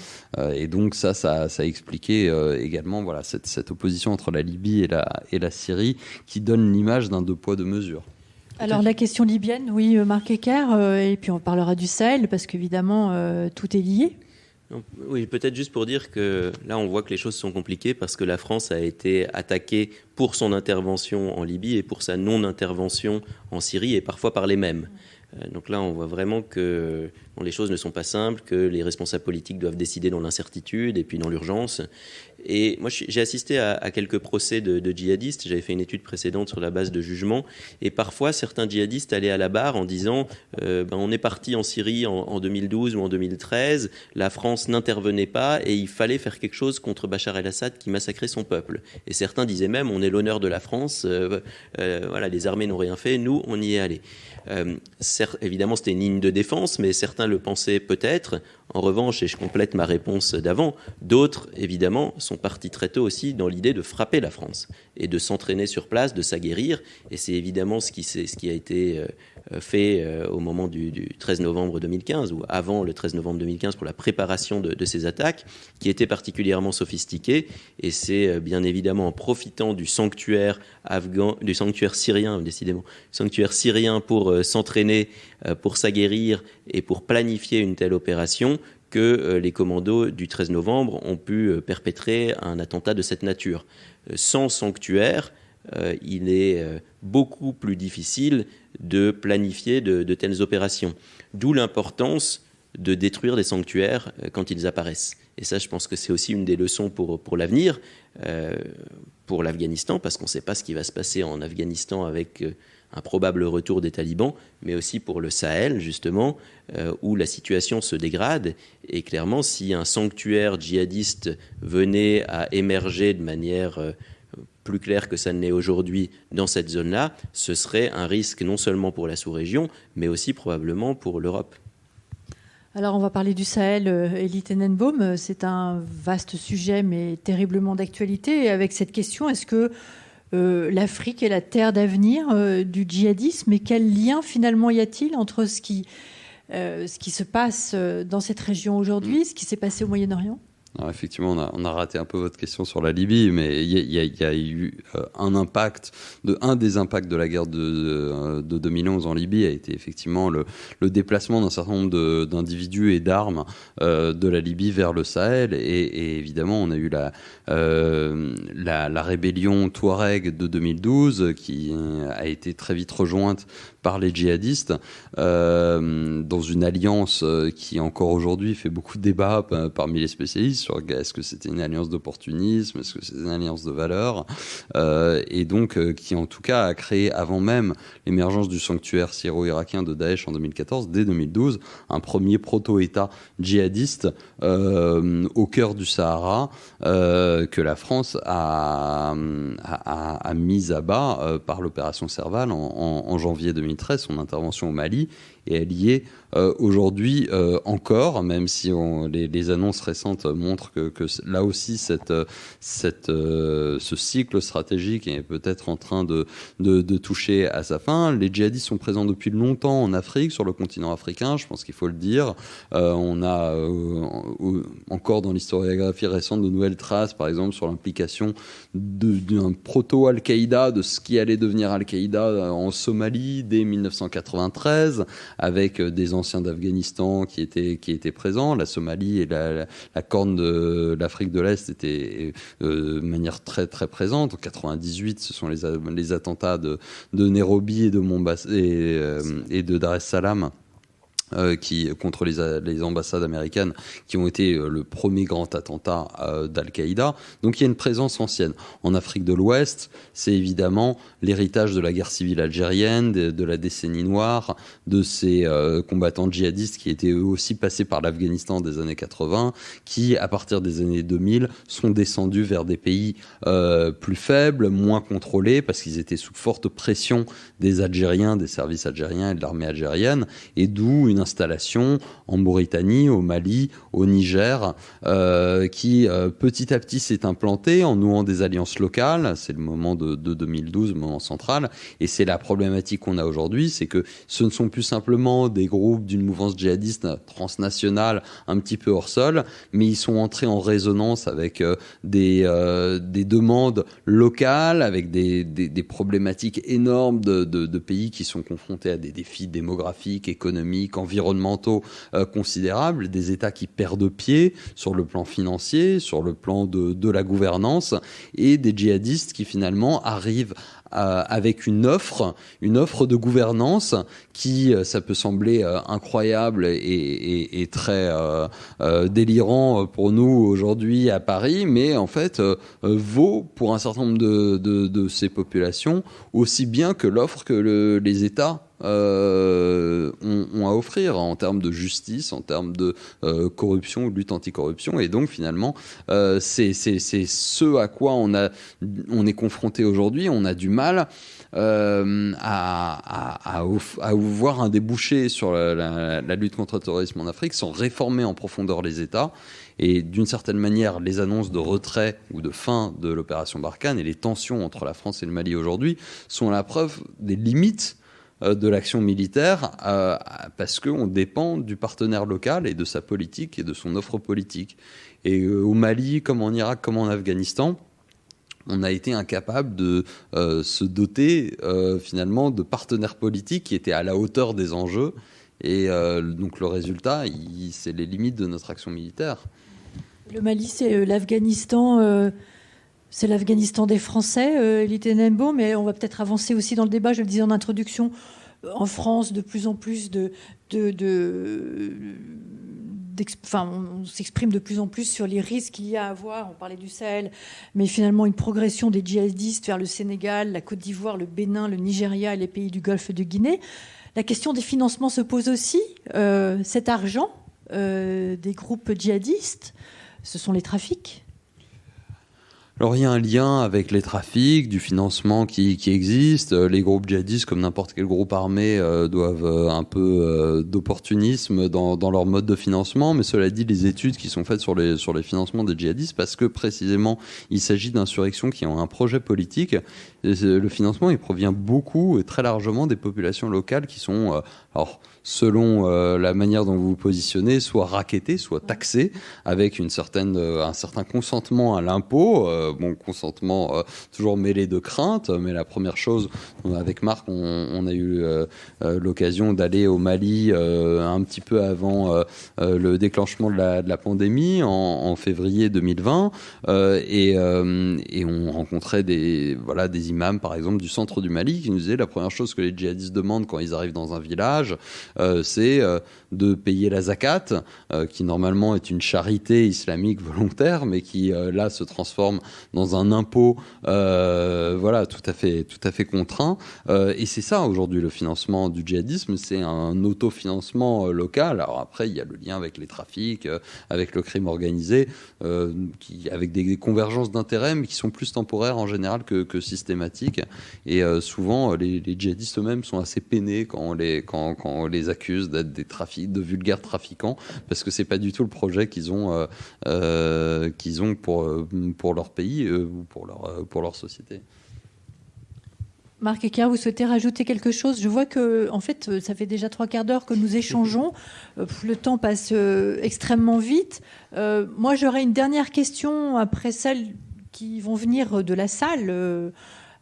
Et donc ça a expliqué également cette opposition entre la Libye et la Syrie, qui donne l'image d'un deux poids deux mesures. Alors la question libyenne, oui, Marc Ecker, et puis on parlera du Sahel, parce qu'évidemment, tout est lié. Oui, peut-être juste pour dire que là, on voit que les choses sont compliquées parce que la France a été attaquée pour son intervention en Libye et pour sa non-intervention en Syrie, et parfois par les mêmes. Donc là, on voit vraiment que les choses ne sont pas simples, que les responsables politiques doivent décider dans l'incertitude et puis dans l'urgence. Et moi, j'ai assisté à quelques procès de djihadistes. J'avais fait une étude précédente sur la base de jugements. Et parfois, certains djihadistes allaient à la barre en disant on est parti en Syrie en 2012 ou en 2013. La France n'intervenait pas et il fallait faire quelque chose contre Bachar el-Assad qui massacrait son peuple. Et certains disaient même on est l'honneur de la France. Les armées n'ont rien fait. Nous, on y est allés. Évidemment, c'était une ligne de défense, mais certains le pensaient peut-être. En revanche, et je complète ma réponse d'avant, d'autres, évidemment, sont partis très tôt aussi dans l'idée de frapper la France et de s'entraîner sur place, de s'aguerrir. Et c'est évidemment ce qui a été fait au moment du 13 novembre 2015, ou avant le 13 novembre 2015, pour la préparation de ces attaques, qui étaient particulièrement sophistiquées. Et c'est bien évidemment en profitant du sanctuaire du sanctuaire syrien, décidément, sanctuaire syrien pour s'entraîner, pour s'aguerrir et pour planifier une telle opération que les commandos du 13 novembre ont pu perpétrer un attentat de cette nature. Sans sanctuaire, il est beaucoup plus difficile de planifier de telles opérations. D'où l'importance de détruire des sanctuaires quand ils apparaissent. Et ça, je pense que c'est aussi une des leçons pour l'avenir, pour l'Afghanistan, parce qu'on ne sait pas ce qui va se passer en Afghanistan avec un probable retour des talibans, mais aussi pour le Sahel, justement, où la situation se dégrade. Et clairement, si un sanctuaire djihadiste venait à émerger de manière plus claire que ça ne l'est aujourd'hui dans cette zone-là, ce serait un risque non seulement pour la sous-région, mais aussi probablement pour l'Europe. Alors on va parler du Sahel, Elie Tenenbaum. C'est un vaste sujet, mais terriblement d'actualité. Et avec cette question, est-ce que l'Afrique est la terre d'avenir du djihadisme, et quel lien finalement y a-t-il entre ce qui se passe dans cette région aujourd'hui, ce qui s'est passé au Moyen-Orient ? Alors effectivement, on a raté un peu votre question sur la Libye, mais il y a eu un des impacts de la guerre de 2011 en Libye a été effectivement le déplacement d'un certain nombre d'individus et d'armes de la Libye vers le Sahel, et évidemment on a eu la rébellion Touareg de 2012 qui a été très vite rejointe par les djihadistes dans une alliance qui encore aujourd'hui fait beaucoup de débats parmi les spécialistes sur est-ce que c'était une alliance d'opportunisme, est-ce que c'était une alliance de valeurs, et donc qui en tout cas a créé, avant même l'émergence du sanctuaire syro-irakien de Daesh en 2014, dès 2012, un premier proto-État djihadiste au cœur du Sahara que la France a mis à bas par l'opération Serval en janvier 2013, son intervention au Mali, et elle y est aujourd'hui encore, même si les annonces récentes montrent que là aussi ce cycle stratégique est peut-être en train de toucher à sa fin. Les djihadistes sont présents depuis longtemps en Afrique, sur le continent africain, je pense qu'il faut le dire. On a encore dans l'historiographie récente de nouvelles traces, par exemple sur l'implication d'un proto-Al-Qaïda, de ce qui allait devenir Al-Qaïda en Somalie dès 1993, avec des anciens d'Afghanistan qui étaient présents. La Somalie et la corne de l'Afrique de l'Est étaient de manière très très présente. En 98, ce sont les attentats de Nairobi et de Mombasa et de Dar es Salaam contre les ambassades américaines, qui ont été le premier grand attentat d'Al-Qaïda. Donc il y a une présence ancienne. En Afrique de l'Ouest, c'est évidemment l'héritage de la guerre civile algérienne, de la décennie noire, de ces combattants djihadistes qui étaient eux aussi passés par l'Afghanistan des années 80, qui, à partir des années 2000, sont descendus vers des pays plus faibles, moins contrôlés, parce qu'ils étaient sous forte pression des Algériens, des services algériens et de l'armée algérienne, et d'où une installation en Mauritanie, au Mali, au Niger, qui petit à petit s'est implantée en nouant des alliances locales. C'est le moment de 2012, le moment central, et c'est la problématique qu'on a aujourd'hui, c'est que ce ne sont plus simplement des groupes d'une mouvance djihadiste transnationale un petit peu hors sol, mais ils sont entrés en résonance avec des demandes locales, avec des problématiques énormes de pays qui sont confrontés à des défis démographiques, économiques, environnementaux considérables, des États qui perdent pied sur le plan financier, sur le plan de la gouvernance, et des djihadistes qui finalement arrivent avec une offre de gouvernance qui, ça peut sembler incroyable et très délirant pour nous aujourd'hui à Paris, mais en fait vaut pour un certain nombre de ces populations aussi bien que l'offre que les États ont à offrir en termes de justice, en termes de corruption ou de lutte anticorruption. Et donc finalement c'est ce à quoi on est confronté aujourd'hui. On a du mal à voir un débouché sur la lutte contre le terrorisme en Afrique sans réformer en profondeur les États. Et d'une certaine manière, les annonces de retrait ou de fin de l'opération Barkhane et les tensions entre la France et le Mali aujourd'hui sont la preuve des limites de l'action militaire, parce qu'on dépend du partenaire local et de sa politique et de son offre politique. Et au Mali, comme en Irak, comme en Afghanistan, on a été incapable de se doter finalement de partenaires politiques qui étaient à la hauteur des enjeux. Et donc le résultat, c'est les limites de notre action militaire. Le Mali, c'est l'Afghanistan... C'est l'Afghanistan des Français, Elie Tenenbaum, mais on va peut-être avancer aussi dans le débat. Je le disais en introduction, en France, de plus en plus on s'exprime de plus en plus sur les risques qu'il y a à avoir. On parlait du Sahel, mais finalement une progression des djihadistes vers le Sénégal, la Côte d'Ivoire, le Bénin, le Nigeria et les pays du Golfe de Guinée. La question des financements se pose aussi. Cet argent des groupes djihadistes, ce sont les trafics. Alors il y a un lien avec les trafics, du financement qui existe. Les groupes djihadistes, comme n'importe quel groupe armé, doivent un peu d'opportunisme dans leur mode de financement. Mais cela dit, les études qui sont faites sur les financements des djihadistes, parce que précisément il s'agit d'insurrections qui ont un projet politique, le financement il provient beaucoup et très largement des populations locales qui sont, alors selon la manière dont vous vous positionnez, soit racketées, soit taxées, avec un certain consentement à l'impôt. Consentement toujours mêlé de crainte, mais la première chose, avec Marc, on a eu l'occasion d'aller au Mali un petit peu avant le déclenchement de la pandémie en février 2020, et on rencontrait des imams, par exemple, du centre du Mali, qui nous disaient la première chose que les djihadistes demandent quand ils arrivent dans un village, c'est de payer la zakat, qui normalement est une charité islamique volontaire, mais qui là se transforme dans un impôt tout à fait contraint. Et c'est ça aujourd'hui le financement du djihadisme, c'est un autofinancement local. Alors après, il y a le lien avec les trafics, avec le crime organisé, avec des convergences d'intérêts, mais qui sont plus temporaires en général que systématiques. Et souvent, les djihadistes eux-mêmes sont assez peinés quand on les les accuse d'être de vulgaires trafiquants, parce que c'est pas du tout le projet qu'ils ont pour leur pays ou pour leur société. Marc Ecker, vous souhaitez rajouter quelque chose? Je vois que, en fait, ça fait déjà 3/4 d'heure que nous échangeons. Le temps passe extrêmement vite. Moi, j'aurais une dernière question après celles qui vont venir de la salle,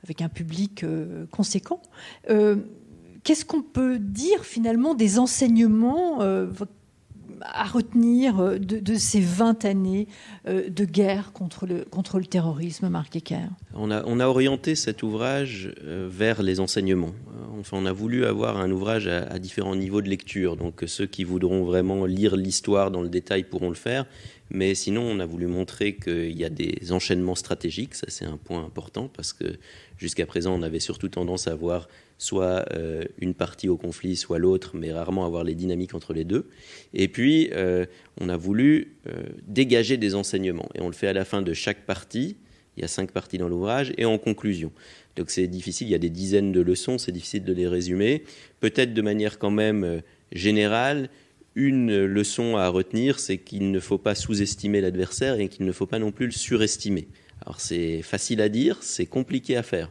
avec un public conséquent. Qu'est-ce qu'on peut dire finalement des enseignements à retenir de ces 20 années de guerre contre le terrorisme, Marc Ecker? On a orienté cet ouvrage vers les enseignements. Enfin, on a voulu avoir un ouvrage à différents niveaux de lecture. Donc ceux qui voudront vraiment lire l'histoire dans le détail pourront le faire. Mais sinon, on a voulu montrer qu'il y a des enchaînements stratégiques. Ça, c'est un point important parce que jusqu'à présent, on avait surtout tendance à voir soit une partie au conflit, soit l'autre, mais rarement avoir les dynamiques entre les deux. Et puis, on a voulu dégager des enseignements. Et on le fait à la fin de chaque partie. Il y a 5 parties dans l'ouvrage, et en conclusion. Donc c'est difficile, il y a des dizaines de leçons, c'est difficile de les résumer. Peut-être de manière quand même générale, une leçon à retenir, c'est qu'il ne faut pas sous-estimer l'adversaire et qu'il ne faut pas non plus le surestimer. Alors c'est facile à dire, c'est compliqué à faire.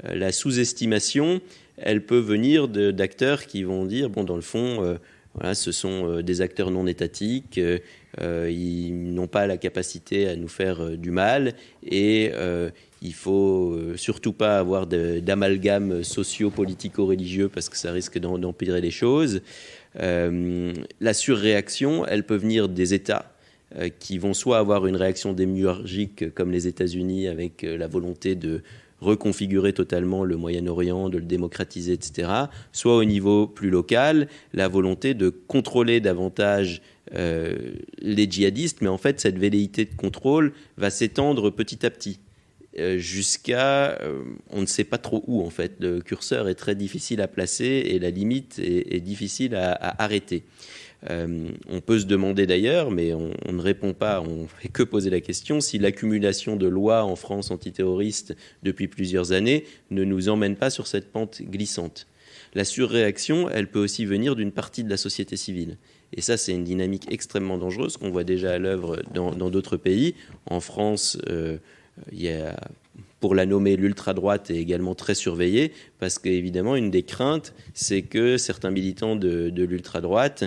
La sous-estimation, elle peut venir d'acteurs qui vont dire, bon, dans le fond, voilà, ce sont des acteurs non étatiques, ils n'ont pas la capacité à nous faire du mal, et il faut surtout pas avoir d'amalgame socio-politico-religieux parce que ça risque d'empirer les choses. La surréaction, elle peut venir des États qui vont soit avoir une réaction démiurgique comme les États-Unis avec la volonté de reconfigurer totalement le Moyen-Orient, de le démocratiser, etc., soit au niveau plus local, la volonté de contrôler davantage les djihadistes, mais en fait cette velléité de contrôle va s'étendre petit à petit jusqu'à on ne sait pas trop où en fait. Le curseur est très difficile à placer et la limite est difficile à arrêter. On peut se demander d'ailleurs, mais on ne répond pas, on ne fait que poser la question, si l'accumulation de lois en France antiterroristes depuis plusieurs années ne nous emmène pas sur cette pente glissante. La surréaction, elle peut aussi venir d'une partie de la société civile. Et ça, c'est une dynamique extrêmement dangereuse qu'on voit déjà à l'œuvre dans d'autres pays. En France, il y a, pour la nommer, l'ultra-droite est également très surveillée parce qu'évidemment, une des craintes, c'est que certains militants de l'ultra-droite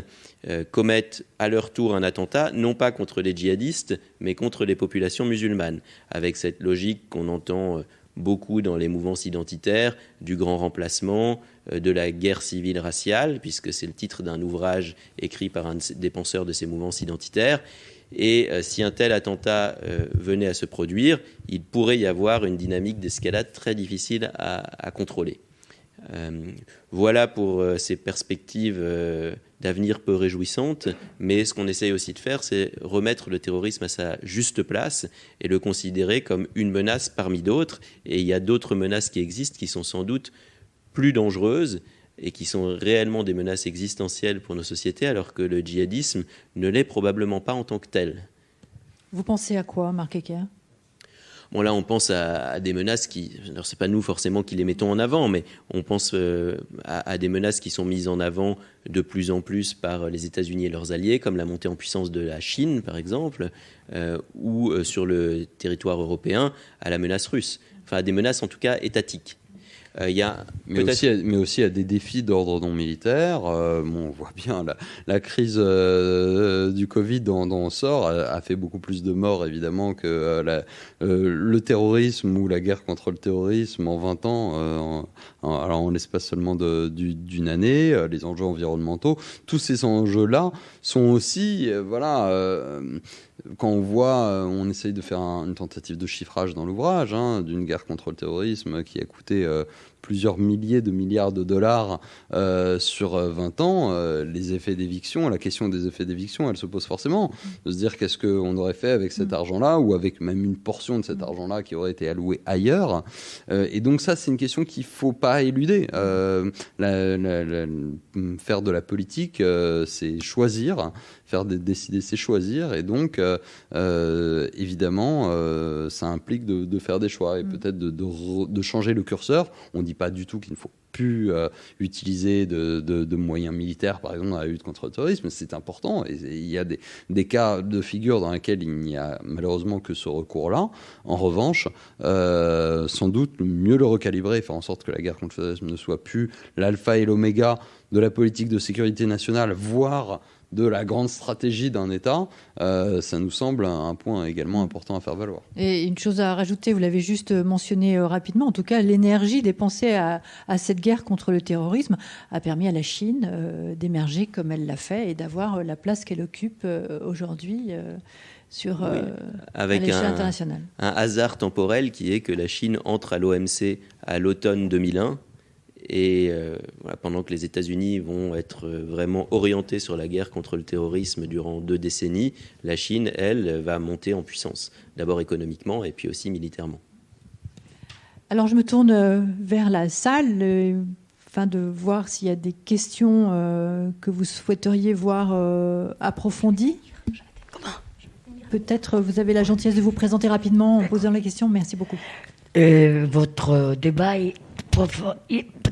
commettent à leur tour un attentat, non pas contre les djihadistes, mais contre les populations musulmanes, avec cette logique qu'on entend beaucoup dans les mouvances identitaires, du grand remplacement, de la guerre civile raciale, puisque c'est le titre d'un ouvrage écrit par un des penseurs de ces mouvances identitaires. Et si un tel attentat venait à se produire, il pourrait y avoir une dynamique d'escalade très difficile à contrôler. Voilà pour ces perspectives d'avenir peu réjouissantes, mais ce qu'on essaye aussi de faire, c'est remettre le terrorisme à sa juste place et le considérer comme une menace parmi d'autres. Et il y a d'autres menaces qui existent qui sont sans doute plus dangereuses et qui sont réellement des menaces existentielles pour nos sociétés, alors que le djihadisme ne l'est probablement pas en tant que tel. Vous pensez à quoi, Marc Ecker ? Bon, là, on pense à des menaces qui... Alors, c'est pas nous forcément qui les mettons en avant, mais on pense à des menaces qui sont mises en avant de plus en plus par les États-Unis et leurs alliés, comme la montée en puissance de la Chine, par exemple, ou sur le territoire européen, à la menace russe. Enfin, à des menaces, en tout cas, étatiques. Mais aussi à des défis d'ordre non militaire. On voit bien la crise du Covid dont on sort a fait beaucoup plus de morts évidemment que le terrorisme ou la guerre contre le terrorisme en 20 ans. Alors en l'espace seulement d'une année, les enjeux environnementaux, tous ces enjeux-là sont aussi quand on voit, on essaye de faire une tentative de chiffrage dans l'ouvrage d'une guerre contre le terrorisme qui a coûté plusieurs milliers de milliards de dollars sur 20 ans, les effets d'éviction, la question des effets d'éviction, elle se pose forcément. De se dire qu'est-ce qu'on aurait fait avec cet argent-là, ou avec même une portion de cet argent-là qui aurait été alloué ailleurs. Et donc ça, c'est une question qu'il ne faut pas éluder. Faire de la politique, c'est choisir. Faire décider, c'est choisir. Et donc, évidemment, ça implique de faire des choix et peut-être de changer le curseur. On dit dis pas du tout qu'il ne faut plus utiliser de moyens militaires, par exemple, dans la lutte contre le terrorisme. C'est important. Et il y a des cas de figure dans lesquels il n'y a malheureusement que ce recours-là. En revanche, sans doute mieux le recalibrer, faire en sorte que la guerre contre le terrorisme ne soit plus l'alpha et l'oméga de la politique de sécurité nationale, voire de la grande stratégie d'un État, ça nous semble un point également important à faire valoir. Et une chose à rajouter, vous l'avez juste mentionné rapidement, en tout cas, l'énergie dépensée à cette guerre contre le terrorisme a permis à la Chine d'émerger comme elle l'a fait et d'avoir la place qu'elle occupe aujourd'hui à l'échelle internationale. Un hasard temporel qui est que la Chine entre à l'OMC à l'automne 2001. Et pendant que les États-Unis vont être vraiment orientés sur la guerre contre le terrorisme durant 2 décennies, la Chine, elle, va monter en puissance, d'abord économiquement et puis aussi militairement. Alors je me tourne vers la salle, afin de voir s'il y a des questions que vous souhaiteriez voir approfondies. Peut-être vous avez la gentillesse de vous présenter rapidement en posant la question. Merci beaucoup. Votre débat est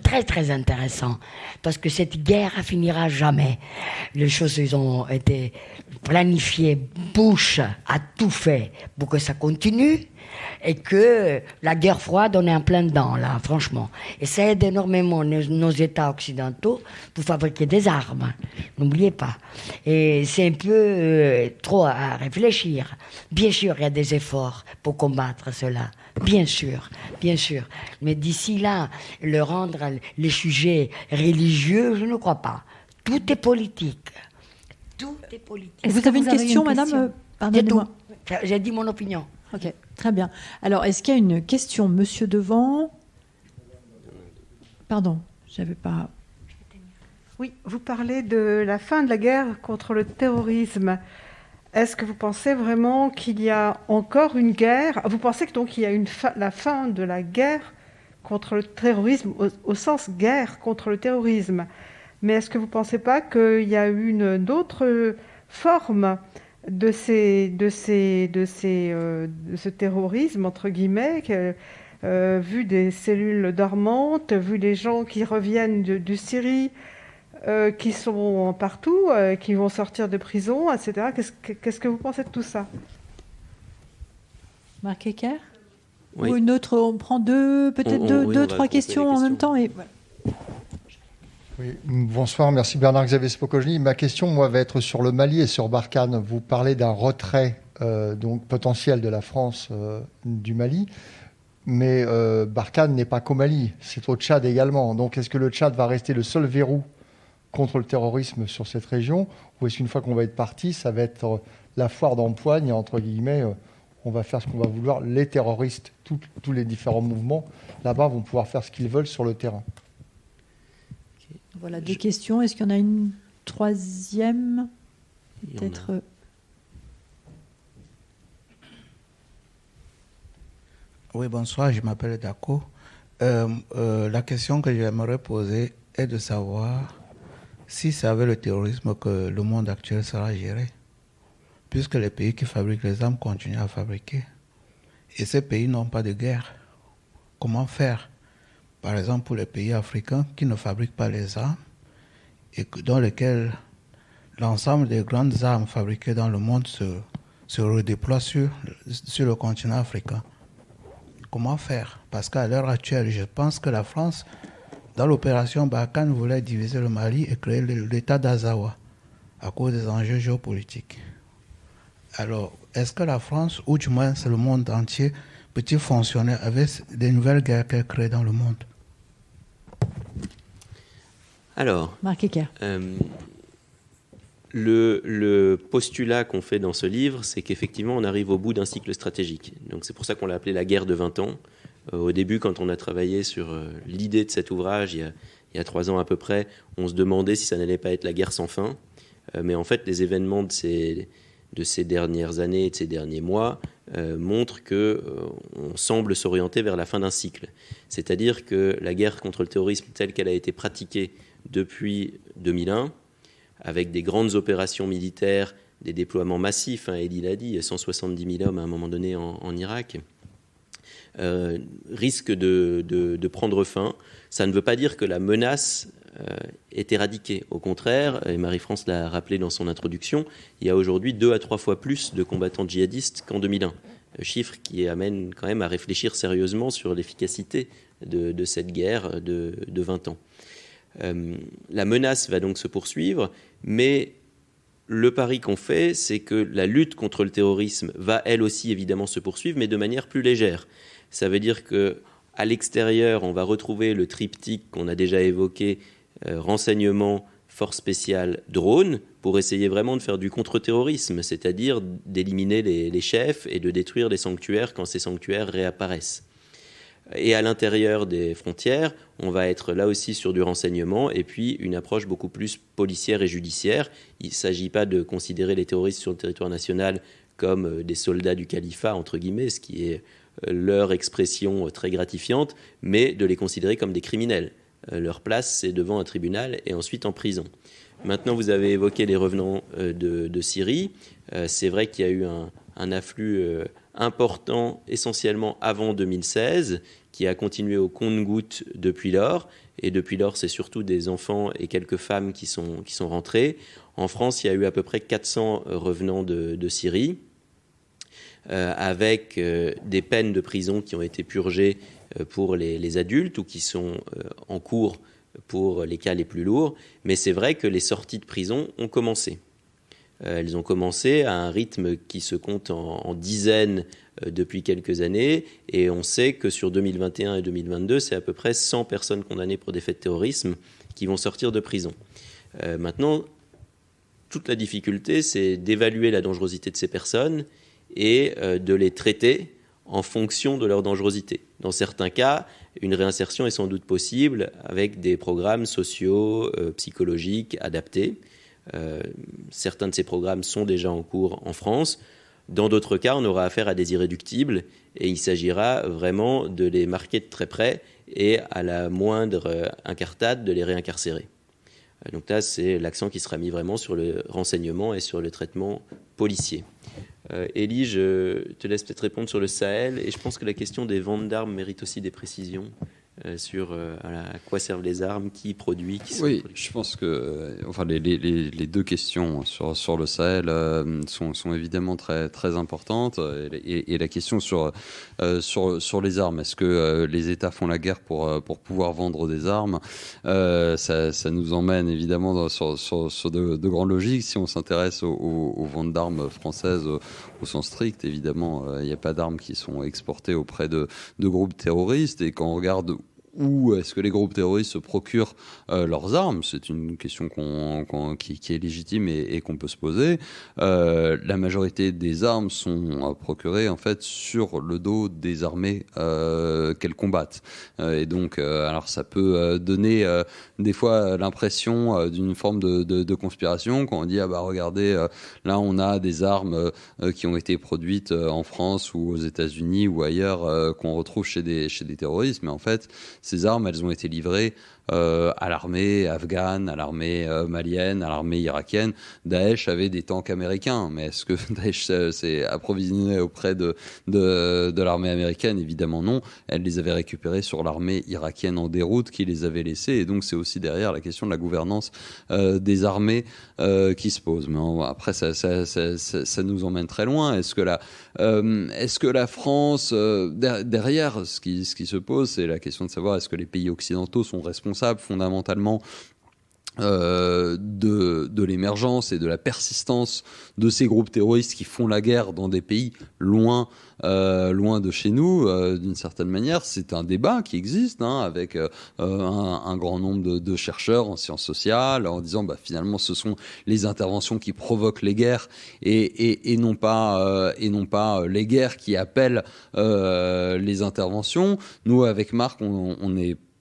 très très intéressant parce que cette guerre finira jamais. Les choses ont été planifiées. Bush a tout fait pour que ça continue et que la guerre froide, on est en plein dedans là, franchement. Et ça aide énormément nos États occidentaux pour fabriquer des armes. N'oubliez pas. Et c'est un peu trop à réfléchir. Bien sûr, il y a des efforts pour combattre cela. Bien sûr, bien sûr. Mais d'ici là, le rendre les sujets religieux, je ne crois pas. Tout est politique. Tout est politique. Vous avez une question, madame? Pardonnez-moi. J'ai dit mon opinion. Ok, très bien. Alors, est-ce qu'il y a une question, monsieur devant? Pardon, j'avais pas... Oui, vous parlez de la fin de la guerre contre le terrorisme. Est-ce que vous pensez vraiment qu'il y a encore une guerre? Vous pensez que donc il y a la fin de la guerre contre le terrorisme au sens guerre contre le terrorisme? Mais est-ce que vous ne pensez pas qu'il y a eu d'autres formes de ce terrorisme entre guillemets, vu des cellules dormantes, vu les gens qui reviennent de Syrie? Qui sont partout, qui vont sortir de prison, etc. Qu'est-ce que vous pensez de tout ça? Marc Ecker? Oui. Ou une autre, on prend deux, trois questions en même temps. Et... Voilà. Oui, bonsoir, merci Bernard-Xavier Spokojny. Ma question, moi, va être sur le Mali et sur Barkhane. Vous parlez d'un retrait donc potentiel de la France du Mali, mais Barkhane n'est pas qu'au Mali, c'est au Tchad également. Donc est-ce que le Tchad va rester le seul verrou contre le terrorisme sur cette région, ou est-ce qu'une fois qu'on va être parti, ça va être la foire d'empoigne, entre guillemets, on va faire ce qu'on va vouloir, les terroristes, tous les différents mouvements, là-bas, vont pouvoir faire ce qu'ils veulent sur le terrain. Voilà, 2 questions. Est-ce qu'il y en a une troisième? Peut-être... Oui, bonsoir, je m'appelle Dako. La question que j'aimerais poser est de savoir si c'est avec le terrorisme que le monde actuel sera géré, puisque les pays qui fabriquent les armes continuent à fabriquer. Et ces pays n'ont pas de guerre. Comment faire? Par exemple, pour les pays africains qui ne fabriquent pas les armes et dans lesquels l'ensemble des grandes armes fabriquées dans le monde se redéploient sur le continent africain. Comment faire? Parce qu'à l'heure actuelle, je pense que la France, dans l'opération Barkhane, voulait diviser le Mali et créer l'État d'Azawa à cause des enjeux géopolitiques. Alors, est-ce que la France, ou du moins c'est le monde entier, peut-il fonctionner avec des nouvelles guerres qu'elle crée dans le monde? Alors, Marc Ecker. Le postulat qu'on fait dans ce livre, c'est qu'effectivement, on arrive au bout d'un cycle stratégique. Donc c'est pour ça qu'on l'a appelé la guerre de 20 ans. Au début, quand on a travaillé sur l'idée de cet ouvrage, il y a 3 ans à peu près, on se demandait si ça n'allait pas être la guerre sans fin. Mais en fait, les événements de ces dernières années et de ces derniers mois montrent qu'on semble s'orienter vers la fin d'un cycle. C'est-à-dire que la guerre contre le terrorisme telle qu'elle a été pratiquée depuis 2001, avec des grandes opérations militaires, des déploiements massifs, Elie l'a dit, 170 000 hommes à un moment donné en Irak, risque de prendre fin. Ça ne veut pas dire que la menace est éradiquée. Au contraire, et Marie-France l'a rappelé dans son introduction, il y a aujourd'hui 2 à 3 fois plus de combattants djihadistes qu'en 2001. Chiffre qui amène quand même à réfléchir sérieusement sur l'efficacité de cette guerre de 20 ans. La menace va donc se poursuivre, mais le pari qu'on fait, c'est que la lutte contre le terrorisme va elle aussi évidemment se poursuivre, mais de manière plus légère. Ça veut dire qu'à l'extérieur, on va retrouver le triptyque qu'on a déjà évoqué, renseignement, force spéciale, drone, pour essayer vraiment de faire du contre-terrorisme, c'est-à-dire d'éliminer les chefs et de détruire les sanctuaires quand ces sanctuaires réapparaissent. Et à l'intérieur des frontières, on va être là aussi sur du renseignement et puis une approche beaucoup plus policière et judiciaire. Il ne s'agit pas de considérer les terroristes sur le territoire national comme des soldats du califat, entre guillemets, ce qui est leur expression très gratifiante, mais de les considérer comme des criminels. Leur place, c'est devant un tribunal et ensuite en prison. Maintenant, vous avez évoqué les revenants de Syrie. C'est vrai qu'il y a eu un afflux important, essentiellement avant 2016, qui a continué au compte-gouttes depuis lors. Et depuis lors, c'est surtout des enfants et quelques femmes qui sont rentrés. En France, il y a eu à peu près 400 revenants de Syrie, avec des peines de prison qui ont été purgées pour les adultes ou qui sont en cours pour les cas les plus lourds. Mais c'est vrai que les sorties de prison ont commencé. Elles ont commencé à un rythme qui se compte en dizaines depuis quelques années, et on sait que sur 2021 et 2022, c'est à peu près 100 personnes condamnées pour des faits de terrorisme qui vont sortir de prison. Maintenant, toute la difficulté, c'est d'évaluer la dangerosité de ces personnes et de les traiter en fonction de leur dangerosité. Dans certains cas, une réinsertion est sans doute possible avec des programmes sociaux, psychologiques adaptés. Certains de ces programmes sont déjà en cours en France. Dans d'autres cas, on aura affaire à des irréductibles et il s'agira vraiment de les marquer de très près et à la moindre incartade de les réincarcérer. Donc là, c'est l'accent qui sera mis vraiment sur le renseignement et sur le traitement policier. Élie, je te laisse peut-être répondre sur le Sahel, et je pense que la question des ventes d'armes mérite aussi des précisions sur à quoi servent les armes, qui produit, qui Oui, je pense que les deux questions sur le Sahel sont évidemment très, très importantes, et la question sur les armes, est-ce que les États font la guerre pour pouvoir vendre des armes, ça nous emmène évidemment sur de grandes logiques. Si on s'intéresse aux ventes d'armes françaises au sens strict, évidemment, il n'y a pas d'armes qui sont exportées auprès de groupes terroristes, et quand on regarde où est-ce que les groupes terroristes se procurent leurs armes, c'est une question qui est légitime et qu'on peut se poser. La majorité des armes sont procurées en fait sur le dos des armées qu'elles combattent. Et donc, alors ça peut donner des fois l'impression d'une forme de conspiration quand on dit regardez, là on a des armes qui ont été produites en France ou aux États-Unis ou ailleurs qu'on retrouve chez des terroristes, mais en fait ces armes, elles ont été livrées à l'armée afghane, à l'armée malienne, à l'armée irakienne. Daesh avait des tanks américains, mais est-ce que Daesh s'est approvisionné auprès de l'armée américaine? Évidemment non. Elle les avait récupérés sur l'armée irakienne en déroute qui les avait laissés, et donc c'est aussi derrière la question de la gouvernance des armées qui se pose. Mais après, ça nous emmène très loin. Est-ce que la France, derrière, ce qui se pose, c'est la question de savoir est-ce que les pays occidentaux sont responsables fondamentalement de l'émergence et de la persistance de ces groupes terroristes qui font la guerre dans des pays loin de chez nous, d'une certaine manière. C'est un débat qui existe avec un grand nombre de chercheurs en sciences sociales en disant finalement ce sont les interventions qui provoquent les guerres et non pas les guerres qui appellent les interventions. Nous, avec Marc,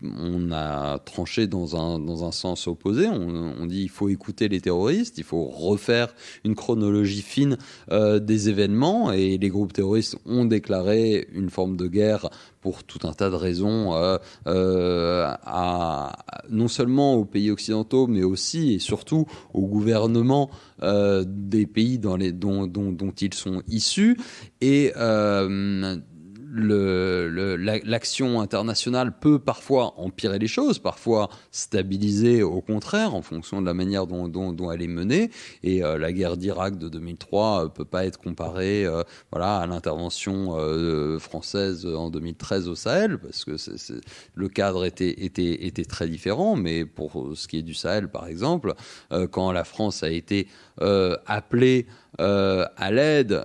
on a tranché dans un sens opposé. On dit il faut écouter les terroristes, il faut refaire une chronologie fine des événements, et les groupes terroristes ont déclaré une forme de guerre pour tout un tas de raisons, non seulement aux pays occidentaux, mais aussi et surtout aux gouvernements des pays dont ils sont issus. Et l'action internationale peut parfois empirer les choses, parfois stabiliser au contraire en fonction de la manière dont elle est menée. Et la guerre d'Irak de 2003 peut pas être comparée à l'intervention française en 2013 au Sahel, parce que le cadre était très différent. Mais pour ce qui est du Sahel, par exemple, quand la France a été appelée à l'aide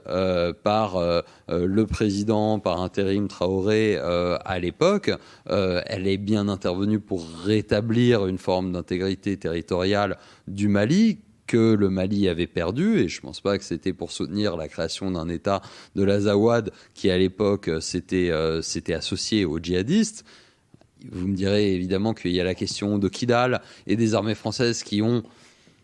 par le président par intérim Traoré à l'époque, elle est bien intervenue pour rétablir une forme d'intégrité territoriale du Mali que le Mali avait perdu, et je ne pense pas que c'était pour soutenir la création d'un État de l'Azawad qui à l'époque s'était associé aux djihadistes. Vous me direz évidemment qu'il y a la question de Kidal et des armées françaises qui ont,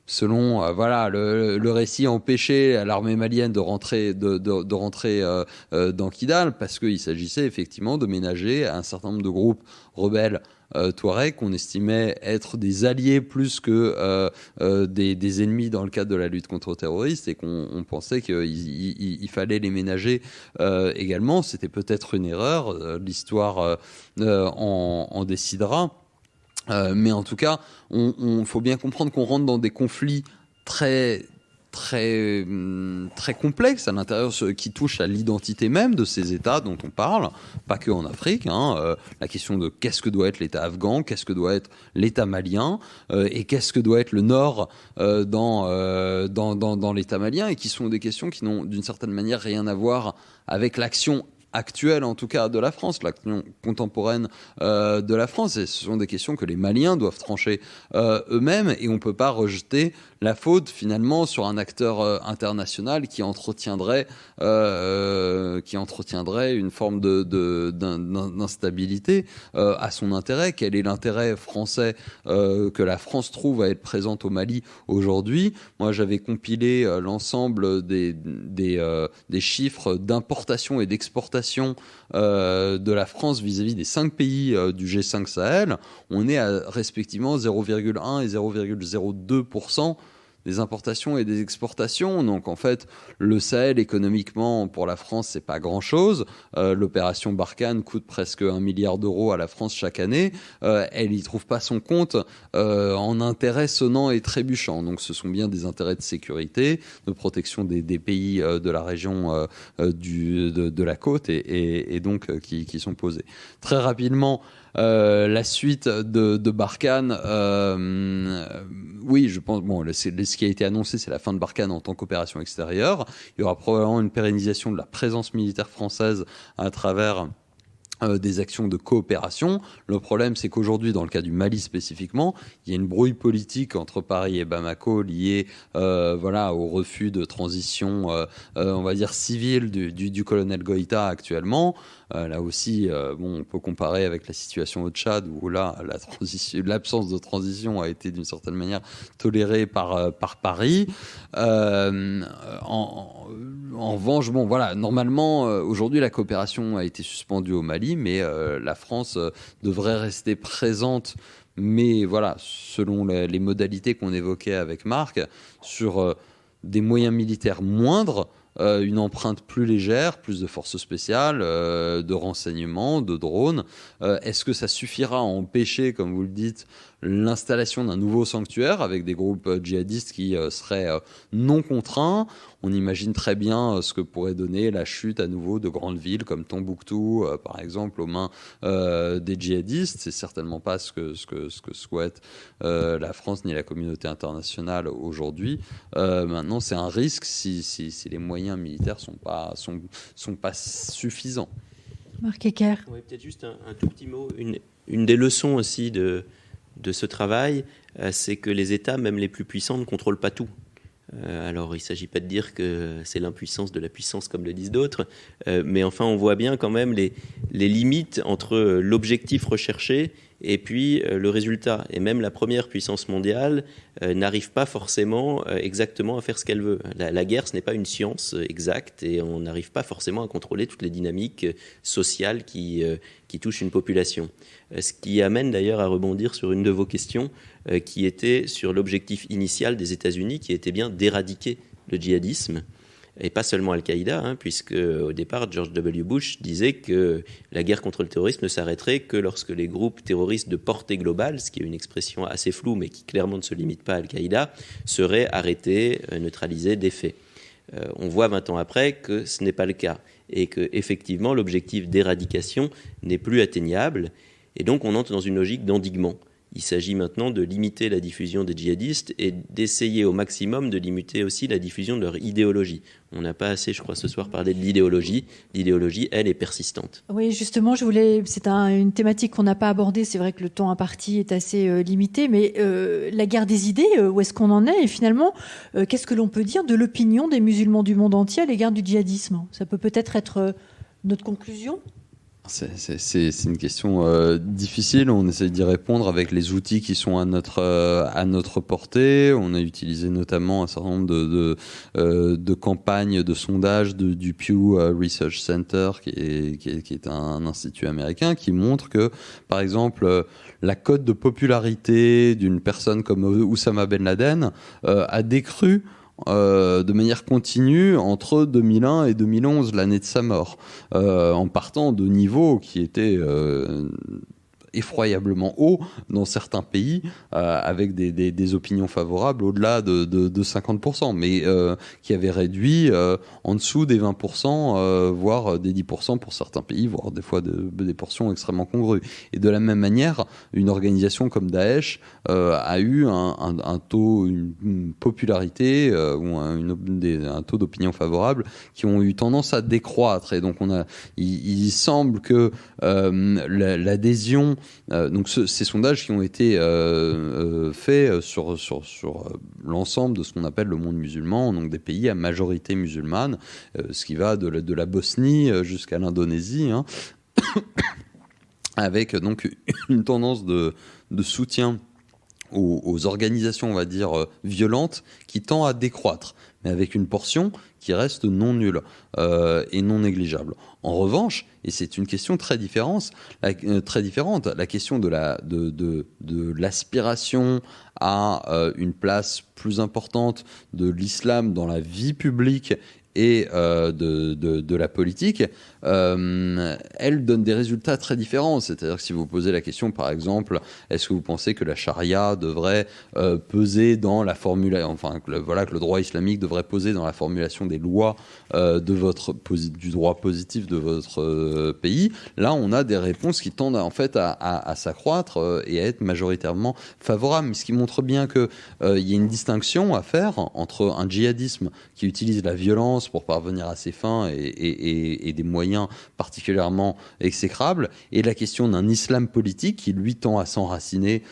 selon le récit, empêché à l'armée malienne de rentrer dans Kidal, parce qu'il s'agissait effectivement de ménager un certain nombre de groupes rebelles Touaregs qu'on estimait être des alliés plus que des ennemis dans le cadre de la lutte contre le terrorisme, et qu'on pensait qu'il fallait les ménager également. C'était peut-être une erreur, l'histoire en décidera. Mais en tout cas, on faut bien comprendre qu'on rentre dans des conflits très complexes à l'intérieur, qui touchent à l'identité même de ces États dont on parle, pas que en Afrique. La question de qu'est-ce que doit être l'État afghan, qu'est-ce que doit être l'État malien, et qu'est-ce que doit être le Nord dans l'État malien, et qui sont des questions qui n'ont d'une certaine manière rien à voir avec l'action actuelle, en tout cas, de la France, l'action contemporaine de la France. Et ce sont des questions que les Maliens doivent trancher eux-mêmes, et on ne peut pas rejeter la faute finalement sur un acteur international qui entretiendrait une forme d'instabilité à son intérêt. Quel est l'intérêt français que la France trouve à être présente au Mali aujourd'hui? Moi, j'avais compilé l'ensemble des chiffres d'importation et d'exportation de la France vis-à-vis des 5 pays du G5 Sahel. On est à respectivement 0,1 et 0,02% des importations et des exportations. Donc en fait, le Sahel économiquement pour la France, c'est pas grand-chose. L'opération Barkhane coûte presque 1 milliard d'euros à la France chaque année. Elle y trouve pas son compte en intérêts sonnants et trébuchants. Donc ce sont bien des intérêts de sécurité, de protection des pays de la région de la côte et donc qui sont posés. Très rapidement, la suite de Barkhane, oui, je pense, ce qui a été annoncé, c'est la fin de Barkhane en tant qu'opération extérieure. Il y aura probablement une pérennisation de la présence militaire française à travers des actions de coopération. Le problème, c'est qu'aujourd'hui, dans le cas du Mali spécifiquement, il y a une brouille politique entre Paris et Bamako liée au refus de transition, on va dire, civile du colonel Goïta actuellement. Là aussi, on peut comparer avec la situation au Tchad, où là, l'absence de transition a été d'une certaine manière tolérée par Paris. En revanche, normalement, aujourd'hui, la coopération a été suspendue au Mali, mais la France devrait rester présente, mais selon les modalités qu'on évoquait avec Marc, sur des moyens militaires moindres, une empreinte plus légère, plus de forces spéciales, de renseignements, de drones. Est-ce que ça suffira à empêcher, comme vous le dites, l'installation d'un nouveau sanctuaire avec des groupes djihadistes qui seraient non contraints? On imagine très bien ce que pourrait donner la chute à nouveau de grandes villes comme Tombouctou, par exemple, aux mains des djihadistes. C'est certainement pas ce que souhaite la France ni la communauté internationale aujourd'hui. Maintenant, c'est un risque si les moyens militaires sont pas suffisants. Marc Ecker. Oui, peut-être juste un tout petit mot. Une des leçons aussi de ce travail, c'est que les États, même les plus puissants, ne contrôlent pas tout. Alors, il ne s'agit pas de dire que c'est l'impuissance de la puissance, comme le disent d'autres, mais enfin, on voit bien quand même les limites entre l'objectif recherché et puis le résultat. Et même la première puissance mondiale n'arrive pas forcément exactement à faire ce qu'elle veut. La guerre, ce n'est pas une science exacte, et on n'arrive pas forcément à contrôler toutes les dynamiques sociales qui touchent une population. Ce qui amène d'ailleurs à rebondir sur une de vos questions, qui était sur l'objectif initial des États-Unis, qui était bien d'éradiquer le djihadisme. et pas seulement Al-Qaïda, puisque au départ, George W. Bush disait que la guerre contre le terrorisme ne s'arrêterait que lorsque les groupes terroristes de portée globale, ce qui est une expression assez floue, mais qui clairement ne se limite pas à Al-Qaïda, seraient arrêtés, neutralisés, défaits. On voit 20 ans après que ce n'est pas le cas, et qu'effectivement, l'objectif d'éradication n'est plus atteignable, et donc on entre dans une logique d'endiguement. Il s'agit maintenant de limiter la diffusion des djihadistes et d'essayer au maximum de limiter aussi la diffusion de leur idéologie. On n'a pas assez, je crois, ce soir parlé de l'idéologie. L'idéologie, elle, est persistante. Oui, justement, c'est une thématique qu'on n'a pas abordée. C'est vrai que le temps imparti est assez limité, mais la guerre des idées, où est-ce qu'on en est ? Et finalement, qu'est-ce que l'on peut dire de l'opinion des musulmans du monde entier à l'égard du djihadisme ? Ça peut peut-être être notre conclusion ? C'est une question difficile. On essaie d'y répondre avec les outils qui sont à notre portée. On a utilisé notamment un certain nombre de campagnes de sondage du Pew Research Center, qui est un institut américain, qui montre que, par exemple, la cote de popularité d'une personne comme Oussama Ben Laden a décru de manière continue entre 2001 et 2011, l'année de sa mort, en partant de niveaux qui étaient effroyablement haut dans certains pays, avec des opinions favorables au-delà de 50%, mais qui avaient réduit en dessous des 20%, voire des 10% pour certains pays, voire des fois des portions extrêmement congrues. Et de la même manière, une organisation comme Daesh a eu un taux, une popularité ou un taux d'opinion favorable qui ont eu tendance à décroître. Et donc il semble que l'adhésion, donc ces sondages qui ont été faits sur l'ensemble de ce qu'on appelle le monde musulman, donc des pays à majorité musulmane, ce qui va de la Bosnie jusqu'à l'Indonésie, avec donc une tendance de soutien aux organisations, on va dire, violentes, qui tend à décroître, mais avec une portion qui reste non nulle et non négligeable. En revanche, et c'est une question très différente, la question de l'aspiration à une place plus importante de l'islam dans la vie publique et de la politique, elle donne des résultats très différents. C'est-à-dire que si vous posez la question, par exemple, est-ce que vous pensez que la charia devrait peser dans la formulation, enfin, que le droit islamique devrait peser dans la formulation des lois du droit positif de votre pays, là, on a des réponses qui tendent en fait à s'accroître et à être majoritairement favorables. Mais ce qui montre bien qu'il y a une distinction à faire entre un djihadisme qui utilise la violence pour parvenir à ses fins et des moyens particulièrement exécrables, et la question d'un islam politique qui, lui, tend à s'enraciner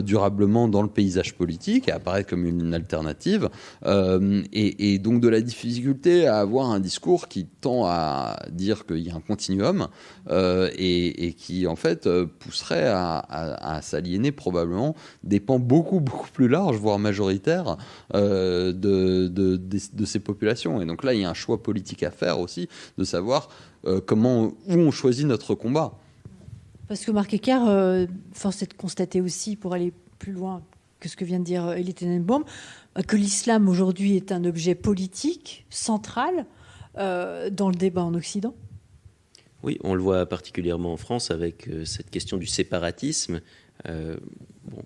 durablement dans le paysage politique et apparaître comme une alternative, et donc de la difficulté à avoir un discours qui tend à dire qu'il y a un continuum et qui, en fait, pousserait à s'aliéner probablement des pans beaucoup, beaucoup plus larges, voire majoritaires, de ces populations. Et donc là, il y a un choix politique à faire aussi, de savoir où on choisit notre combat. Parce que Marc Eckert, force est de constater aussi, pour aller plus loin que ce que vient de dire Elie Tenenbaum, que l'islam aujourd'hui est un objet politique central dans le débat en Occident. Oui, on le voit particulièrement en France avec cette question du séparatisme.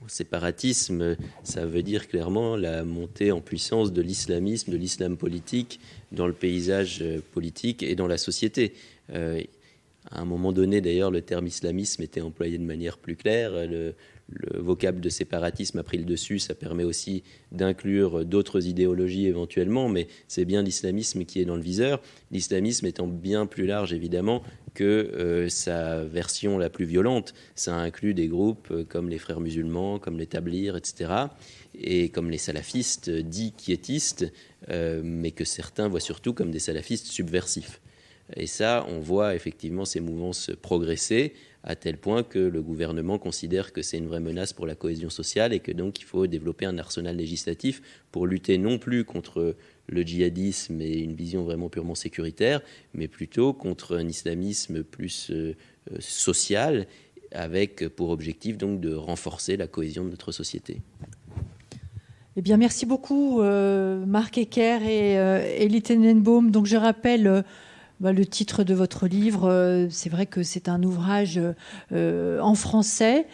Séparatisme, ça veut dire clairement la montée en puissance de l'islamisme, de l'islam politique dans le paysage politique et dans la société. À un moment donné, d'ailleurs, le terme islamisme était employé de manière plus claire. Le vocable de séparatisme a pris le dessus. Ça permet aussi d'inclure d'autres idéologies éventuellement, mais c'est bien l'islamisme qui est dans le viseur. L'islamisme étant bien plus large, évidemment, que sa version la plus violente. Ça inclut des groupes comme les Frères musulmans, comme les Tablirs, etc., et comme les salafistes dits quiétistes, mais que certains voient surtout comme des salafistes subversifs. Et ça, on voit effectivement ces mouvances progresser à tel point que le gouvernement considère que c'est une vraie menace pour la cohésion sociale et que donc il faut développer un arsenal législatif pour lutter non plus contre le djihadisme et une vision vraiment purement sécuritaire, mais plutôt contre un islamisme plus social, avec pour objectif donc de renforcer la cohésion de notre société. Eh bien, merci beaucoup, Marc Ecker et Elie Tenenbaum. Donc, je rappelle le titre de votre livre. C'est vrai que c'est un ouvrage en français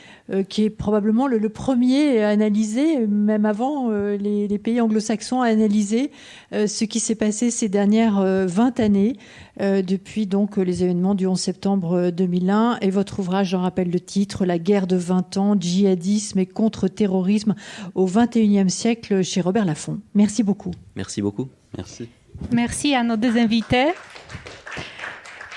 qui est probablement le premier à analyser, même avant les pays anglo-saxons, à analyser ce qui s'est passé ces dernières 20 années, depuis donc les événements du 11 septembre 2001. Et votre ouvrage, j'en rappelle le titre, La guerre de 20 ans, djihadisme et contre-terrorisme au XXIe siècle, chez Robert Laffont. Merci beaucoup. Merci beaucoup. Merci. Merci à nos deux invités.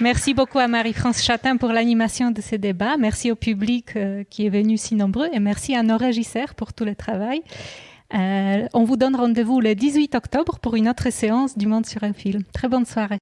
Merci beaucoup à Marie-France Chatin pour l'animation de ces débats. Merci au public qui est venu si nombreux et merci à nos régisseurs pour tout le travail. On vous donne rendez-vous le 18 octobre pour une autre séance du Monde sur un film. Très bonne soirée.